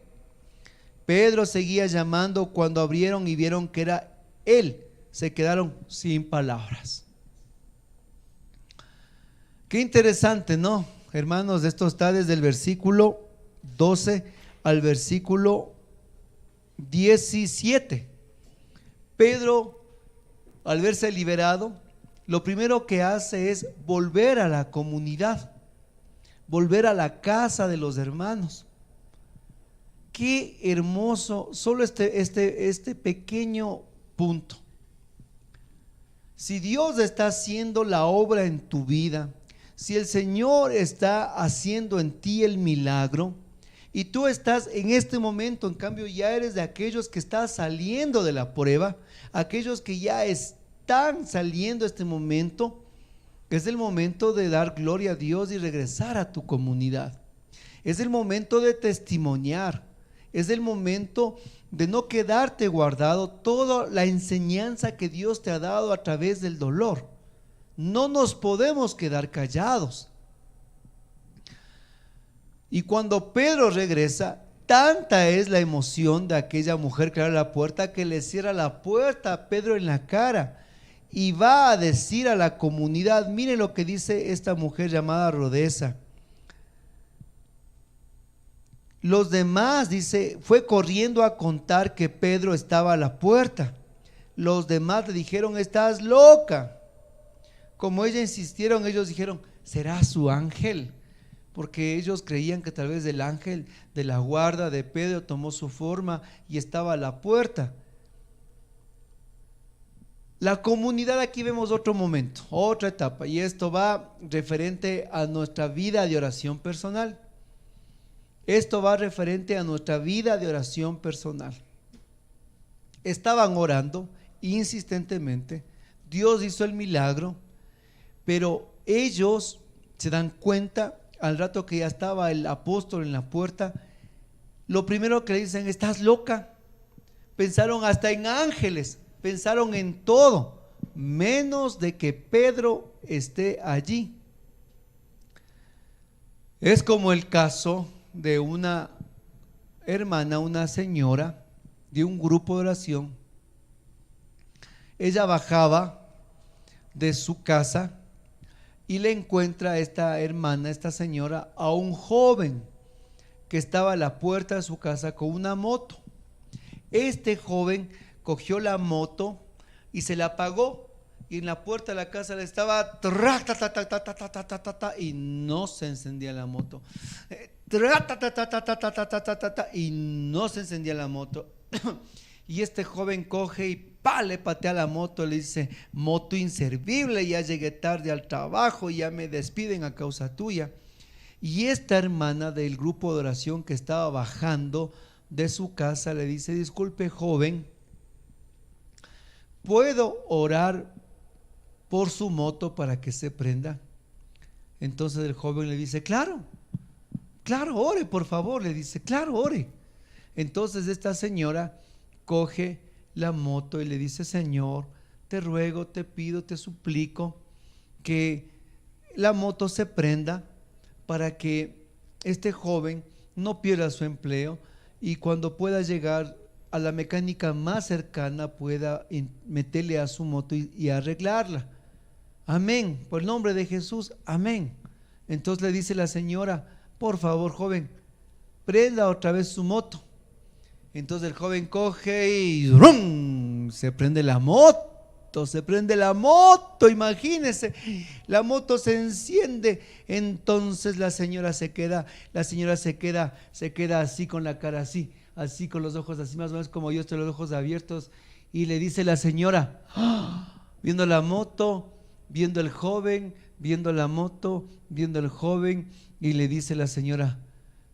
Pedro seguía llamando. Cuando abrieron y vieron que era él, se quedaron sin palabras. Qué interesante, ¿no, hermanos? Esto está desde el versículo 12 al versículo 17. Pedro, al verse liberado, lo primero que hace es volver a la comunidad, volver a la casa de los hermanos. Qué hermoso, solo este pequeño punto. Si Dios está haciendo la obra en tu vida, si el Señor está haciendo en ti el milagro, y tú estás en este momento, en cambio ya eres de aquellos que están saliendo de la prueba, aquellos que ya están saliendo este momento, Es el momento de dar gloria a Dios y regresar a tu comunidad. Es el momento de testimoniar. Es el momento de no quedarte guardado toda la enseñanza que Dios te ha dado a través del dolor. No nos podemos quedar callados. Y cuando Pedro regresa, tanta es la emoción de aquella mujer que abre la puerta que le cierra la puerta a Pedro en la cara y va a decir a la comunidad, mire lo que dice esta mujer llamada Rodesa. Los demás, dice, fue corriendo a contar que Pedro estaba a la puerta. Los demás le dijeron, estás loca. Como ella insistieron, ellos dijeron, ¿será su ángel? Porque ellos creían que tal vez el ángel de la guarda de Pedro tomó su forma y estaba a la puerta. La comunidad, aquí vemos otro momento, otra etapa, y esto va referente a nuestra vida de oración personal. Esto va referente a nuestra vida de oración personal. Estaban orando insistentemente, Dios hizo el milagro, pero ellos se dan cuenta al rato que ya estaba el apóstol en la puerta, lo primero que le dicen, estás loca. Pensaron hasta en ángeles, pensaron en todo, menos de que Pedro esté allí. Es como el caso de una hermana, una señora de un grupo de oración. Ella bajaba de su casa y le encuentra a esta hermana, esta señora, a un joven que estaba a la puerta de su casa con una moto. Este joven cogió la moto y se la apagó, y en la puerta de la casa le estaba y no se encendía la moto, y no se encendía la moto. Y este joven coge y le patea la moto, le dice, moto inservible, ya llegué tarde al trabajo, ya me despiden a causa tuya. Y esta hermana del grupo de oración que estaba bajando de su casa le dice, disculpe joven, ¿puedo orar por su moto para que se prenda? Entonces el joven le dice, claro, ore por favor, le dice, claro, ore. Entonces esta señora coge la moto y le dice, Señor, te ruego, te pido, te suplico que la moto se prenda para que este joven no pierda su empleo y cuando pueda llegar a la mecánica más cercana pueda meterle a su moto y arreglarla. Amén, por el nombre de Jesús, amén. Entonces le dice la señora, por favor joven, prenda otra vez su moto. Entonces el joven coge y ¡rum! Se prende la moto, imagínense, la moto se enciende. Entonces la señora se queda así con la cara así con los ojos así, más o menos como yo estoy, los ojos abiertos, y le dice la señora, viendo la moto, viendo el joven, viendo la moto, viendo el joven, y le dice la señora,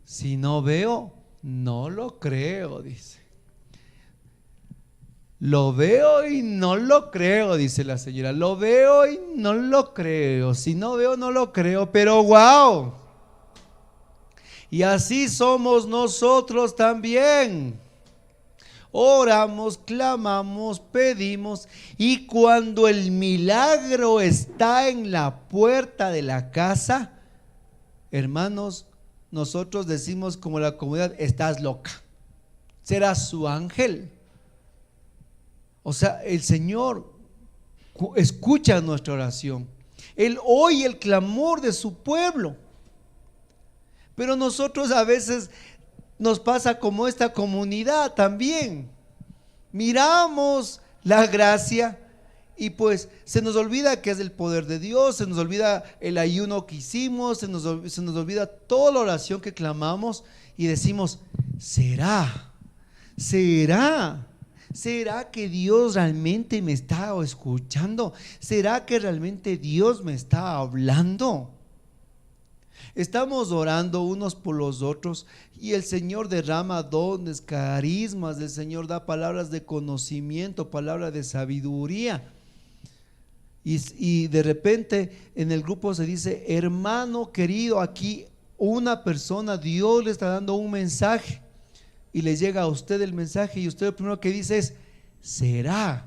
si no veo, no lo creo, dice. Lo veo y no lo creo, dice la señora. Lo veo y no lo creo. Si no veo, no lo creo. Pero wow. Y así somos nosotros también. Oramos, clamamos, pedimos, y cuando el milagro está en la puerta de la casa, hermanos, nosotros decimos como la comunidad, estás loca. ¿Será su ángel? O sea, el Señor escucha nuestra oración. Él oye el clamor de su pueblo. Pero nosotros a veces nos pasa como esta comunidad también. Miramos la gracia y pues se nos olvida que es el poder de Dios, se nos olvida el ayuno que hicimos, se nos olvida toda la oración que clamamos y decimos, ¿será que Dios realmente me está escuchando? ¿Será que realmente Dios me está hablando? Estamos orando unos por los otros y el Señor derrama dones, carismas, el Señor da palabras de conocimiento, palabras de sabiduría. Y de repente en el grupo se dice: hermano querido, aquí una persona, Dios le está dando un mensaje, y le llega a usted el mensaje, y usted lo primero que dice es: ¿será?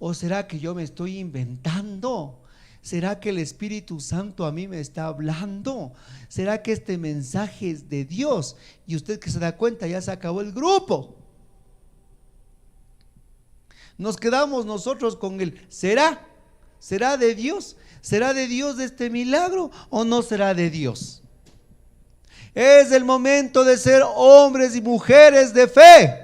¿O será que yo me estoy inventando? ¿Será que el Espíritu Santo a mí me está hablando? ¿Será que este mensaje es de Dios? Y usted, que se da cuenta, ya se acabó el grupo. Nos quedamos nosotros con el ¿será? ¿Será de Dios? ¿Será de Dios este milagro o no será de Dios? Es el momento de ser hombres y mujeres de fe.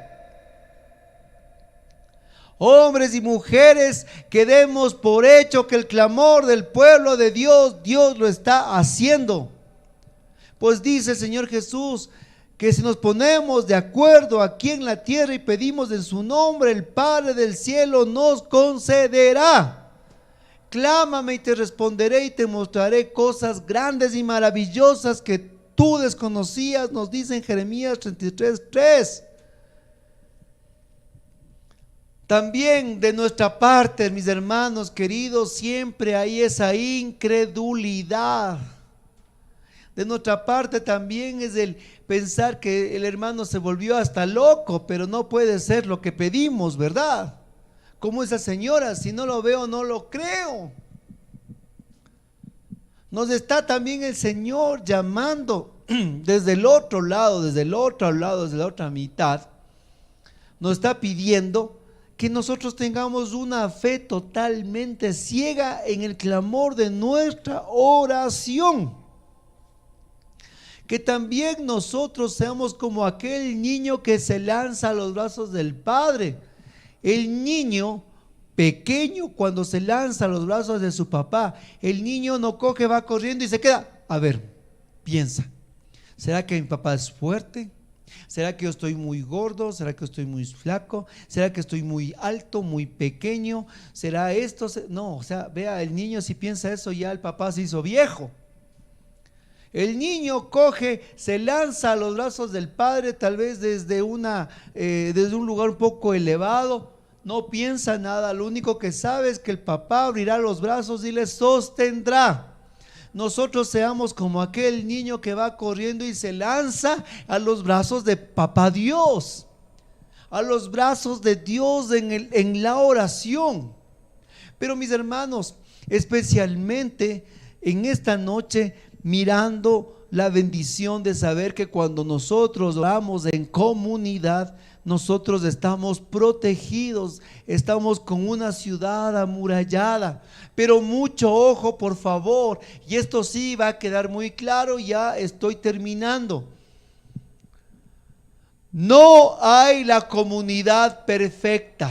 Hombres y mujeres que demos por hecho que el clamor del pueblo de Dios, Dios lo está haciendo. Pues dice el Señor Jesús que si nos ponemos de acuerdo aquí en la tierra y pedimos en su nombre, el Padre del cielo nos concederá. Clámame y te responderé y te mostraré cosas grandes y maravillosas que tú desconocías, nos dice en Jeremías 33:3. También de nuestra parte, mis hermanos queridos, siempre hay esa incredulidad. De nuestra parte también es el pensar que el hermano se volvió hasta loco, pero no puede ser lo que pedimos, ¿verdad? Como esa señora: si no lo veo, no lo creo. Nos está también el Señor llamando desde el otro lado, desde la otra mitad. Nos está pidiendo que nosotros tengamos una fe totalmente ciega en el clamor de nuestra oración. Que también nosotros seamos como aquel niño que se lanza a los brazos del Padre. El niño pequeño, cuando se lanza a los brazos de su papá, el niño no coge, va corriendo y se queda. A ver, piensa: ¿será que mi papá es fuerte? ¿Será que yo estoy muy gordo? ¿Será que estoy muy flaco? ¿Será que estoy muy alto, muy pequeño? ¿Será esto? No, o sea, vea, el niño, si piensa eso, ya el papá se hizo viejo. El niño coge, se lanza a los brazos del padre, tal vez desde un lugar un poco elevado. No piensa nada, lo único que sabe es que el papá abrirá los brazos y le sostendrá. Nosotros seamos como aquel niño que va corriendo y se lanza a los brazos de papá Dios, a los brazos de Dios en la oración. Pero mis hermanos, especialmente en esta noche, mirando la bendición de saber que cuando nosotros oramos en comunidad, nosotros estamos protegidos, estamos con una ciudad amurallada. Pero mucho ojo, por favor, y esto sí va a quedar muy claro, ya estoy terminando. No hay la comunidad perfecta.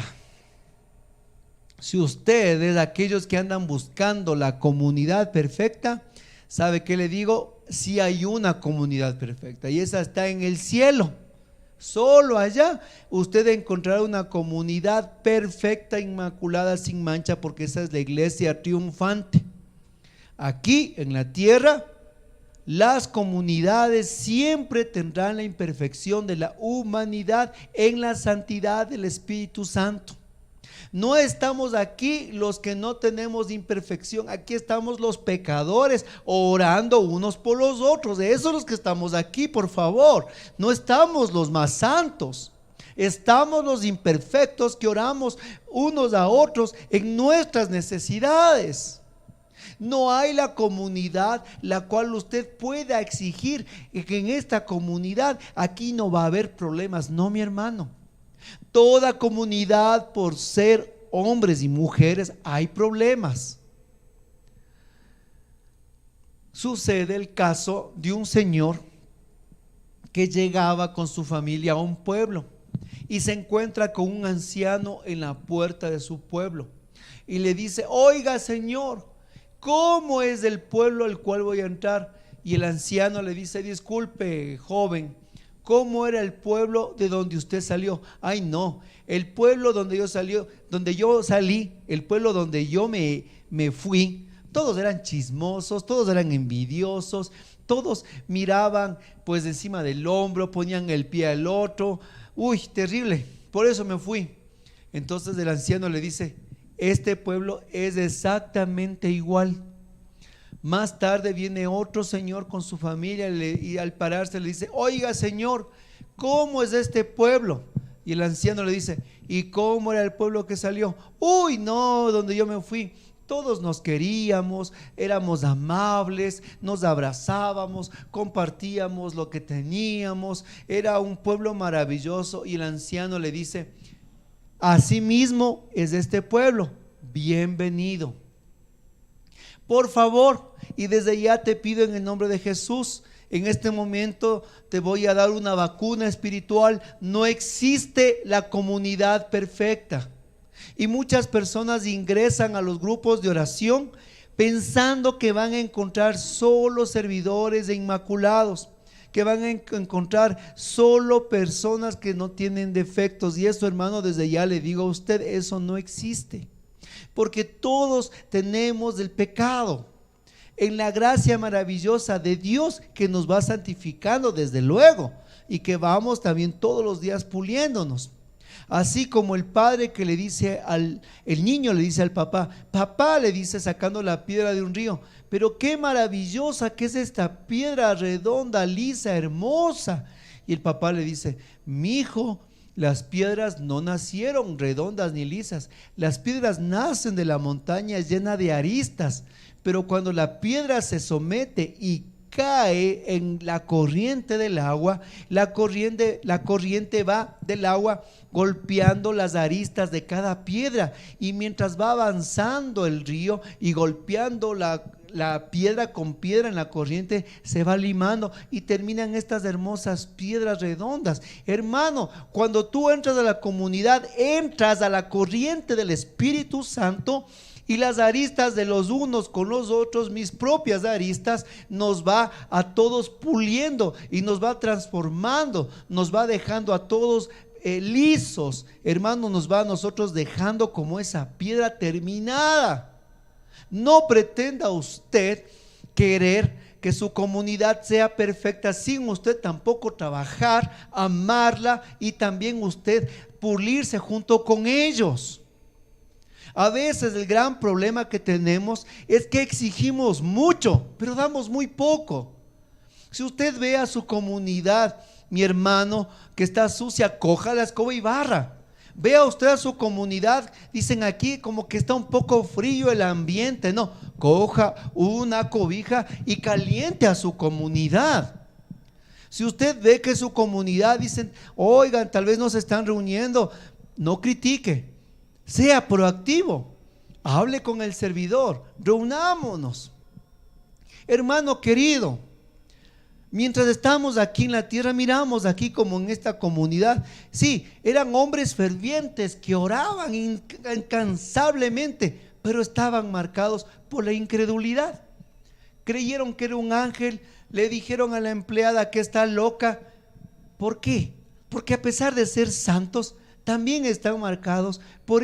Si ustedes, aquellos que andan buscando la comunidad perfecta, ¿sabe qué le digo? Sí hay una comunidad perfecta, y esa está en el cielo. Solo allá usted encontrará una comunidad perfecta, inmaculada, sin mancha, porque esa es la iglesia triunfante. Aquí en la tierra, las comunidades siempre tendrán la imperfección de la humanidad en la santidad del Espíritu Santo. No estamos aquí los que no tenemos imperfección, aquí estamos los pecadores orando unos por los otros. De esos los que estamos aquí, por favor. No estamos los más santos, estamos los imperfectos que oramos unos a otros en nuestras necesidades. No hay la comunidad la cual usted pueda exigir que en esta comunidad aquí no va a haber problemas. No, mi hermano. Toda comunidad, por ser hombres y mujeres, hay problemas. Sucede el caso de un señor que llegaba con su familia a un pueblo y se encuentra con un anciano en la puerta de su pueblo y le dice: oiga, señor, ¿cómo es el pueblo al cual voy a entrar? Y el anciano le dice: disculpe, joven, ¿cómo era el pueblo de donde usted salió? Ay, no, el pueblo donde yo salí, el pueblo donde yo me fui, todos eran chismosos, todos eran envidiosos, todos miraban pues encima del hombro, ponían el pie al otro. Uy, terrible, por eso me fui. Entonces el anciano le dice: este pueblo es exactamente igual. Más tarde viene otro señor con su familia y al pararse le dice: oiga, señor, ¿cómo es este pueblo? Y el anciano le dice: ¿y cómo era el pueblo que salió? Uy, no, donde yo me fui, todos nos queríamos, éramos amables, nos abrazábamos, compartíamos lo que teníamos, era un pueblo maravilloso. Y el anciano le dice: así mismo es este pueblo, bienvenido. Por favor, y desde ya te pido en el nombre de Jesús, en este momento te voy a dar una vacuna espiritual. No existe la comunidad perfecta. Y muchas personas ingresan a los grupos de oración pensando que van a encontrar solo servidores e inmaculados, que van a encontrar solo personas que no tienen defectos. Y eso, hermano, desde ya le digo a usted, eso no existe. Porque todos tenemos el pecado. En la gracia maravillosa de Dios que nos va santificando desde luego, y que vamos también todos los días puliéndonos. Así como el padre que le dice el niño le dice al papá: papá, le dice, sacando la piedra de un río, pero qué maravillosa que es esta piedra redonda, lisa, hermosa. Y el papá le dice: mi hijo, las piedras no nacieron redondas ni lisas, las piedras nacen de la montaña llena de aristas, pero cuando la piedra se somete y cae en la corriente del agua, la corriente va del agua golpeando las aristas de cada piedra, y mientras va avanzando el río y golpeando la piedra con piedra en la corriente, se va limando y terminan estas hermosas piedras redondas. Hermano, cuando tú entras a la comunidad, entras a la corriente del Espíritu Santo, y las aristas de los unos con los otros, mis propias aristas, nos va a todos puliendo y nos va transformando, nos va dejando a todos lisos. Hermano, nos va a nosotros dejando como esa piedra terminada. No pretenda usted querer que su comunidad sea perfecta sin usted tampoco trabajar, amarla y también usted pulirse junto con ellos. A veces el gran problema que tenemos es que exigimos mucho, pero damos muy poco. Si usted ve a su comunidad, mi hermano, que está sucia, coja la escoba y barra. Vea usted a su comunidad, dicen aquí como que está un poco frío el ambiente. No, coja una cobija y caliente a su comunidad. Si usted ve que su comunidad, dicen, oigan, tal vez no se están reuniendo, no critique. Sea proactivo, hable con el servidor, reunámonos. Hermano querido, mientras estamos aquí en la tierra, miramos aquí como en esta comunidad, sí, eran hombres fervientes que oraban incansablemente, pero estaban marcados por la incredulidad. Creyeron que era un ángel, le dijeron a la empleada que está loca. ¿Por qué? Porque a pesar de ser santos, también están marcados por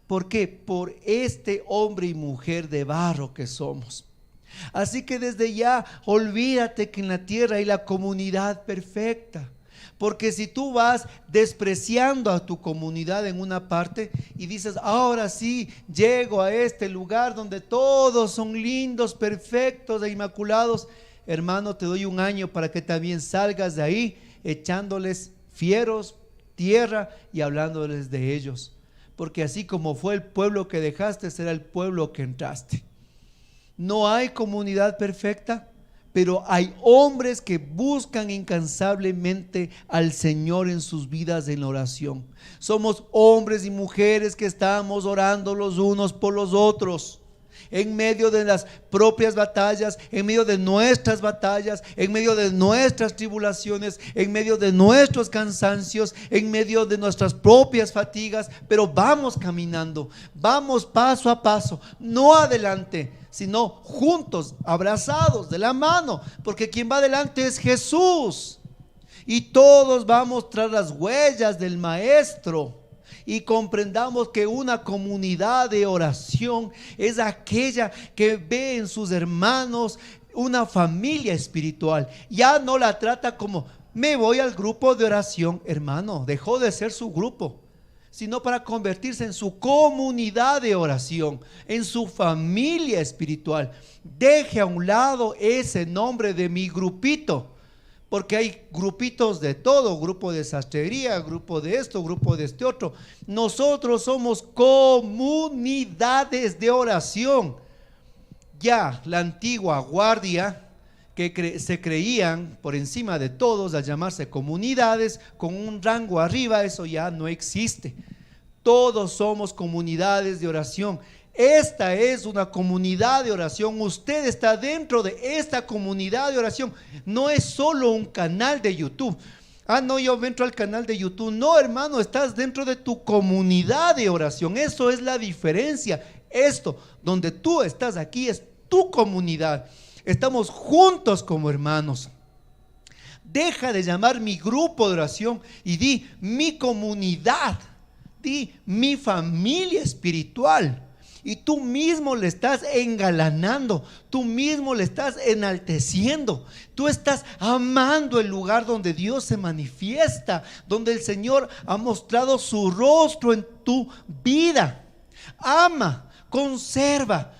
¿por qué? Por este hombre y mujer de barro que somos. Así que desde ya olvídate que en la tierra hay la comunidad perfecta, porque si tú vas despreciando a tu comunidad en una parte y dices, ahora sí llego a este lugar donde todos son lindos, perfectos e inmaculados, hermano, te doy un año para que también salgas de ahí echándoles fieros, tierra y hablándoles de ellos, porque así como fue el pueblo que dejaste, será el pueblo que entraste. No hay comunidad perfecta, pero hay hombres que buscan incansablemente al Señor en sus vidas en oración. Somos hombres y mujeres que estamos orando los unos por los otros, en medio de las propias batallas, en medio de nuestras batallas, en medio de nuestras tribulaciones, en medio de nuestros cansancios, en medio de nuestras propias fatigas, pero vamos caminando, vamos paso a paso, no adelante, sino juntos, abrazados de la mano, porque quien va adelante es Jesús, y todos vamos tras las huellas del Maestro. Y comprendamos que una comunidad de oración es aquella que ve en sus hermanos una familia espiritual. Ya no la trata como me voy al grupo de oración. Hermano, dejó de ser su grupo. sino para convertirse en su comunidad de oración, en su familia espiritual. Deje a un lado ese nombre de mi grupito, porque hay grupitos de todo, grupo de sastrería, grupo de esto, grupo de este otro. Nosotros somos comunidades de oración. Ya la antigua guardia que se creían por encima de todos al llamarse comunidades con un rango arriba, eso ya no existe. Todos somos comunidades de oración. Esta es una comunidad de oración. Usted está dentro de esta comunidad de oración. No es solo un canal de YouTube. No, yo entro al canal de YouTube. No, hermano, estás dentro de tu comunidad de oración. Eso es la diferencia. Esto, donde tú estás aquí, es tu comunidad. Estamos juntos como hermanos. Deja de llamar mi grupo de oración y di mi comunidad, di mi familia espiritual. Y tú mismo le estás engalanando, tú mismo le estás enalteciendo, tú estás amando el lugar donde Dios se manifiesta, donde el Señor ha mostrado su rostro en tu vida. Ama, conserva,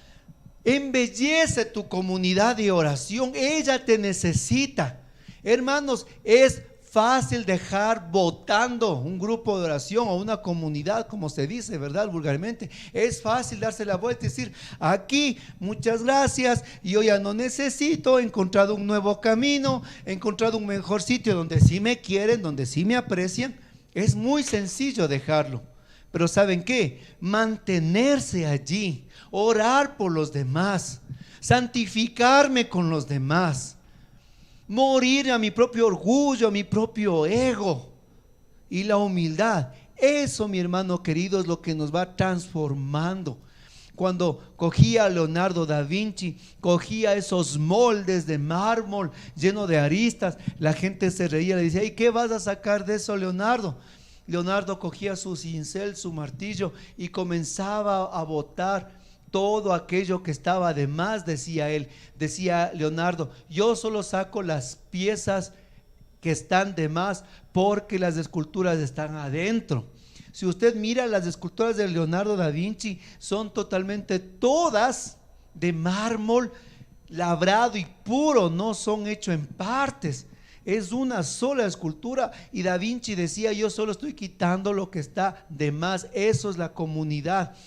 embellece tu comunidad de oración. Ella te necesita. Hermanos, es fácil dejar botando un grupo de oración o una comunidad, como se dice, ¿verdad? Vulgarmente. Es fácil darse la vuelta y decir, aquí, muchas gracias, yo ya no necesito, he encontrado un nuevo camino, he encontrado un mejor sitio donde sí me quieren, donde sí me aprecian. Es muy sencillo dejarlo. Pero ¿saben qué? Mantenerse allí, orar por los demás, santificarme con los demás, morir a mi propio orgullo, a mi propio ego y la humildad. Eso, mi hermano querido, es lo que nos va transformando. Cuando cogía a Leonardo da Vinci, cogía esos moldes de mármol lleno de aristas, la gente se reía, le decía, ¿y qué vas a sacar de eso, Leonardo? Leonardo cogía su cincel, su martillo y comenzaba a botar todo aquello que estaba de más, decía él. Decía Leonardo, yo solo saco las piezas que están de más porque las esculturas están adentro. Si usted mira las esculturas de Leonardo da Vinci, son totalmente todas de mármol labrado y puro, no son hechos en partes. Es una sola escultura y Da Vinci decía, yo solo estoy quitando lo que está de más. Eso es la comunidad,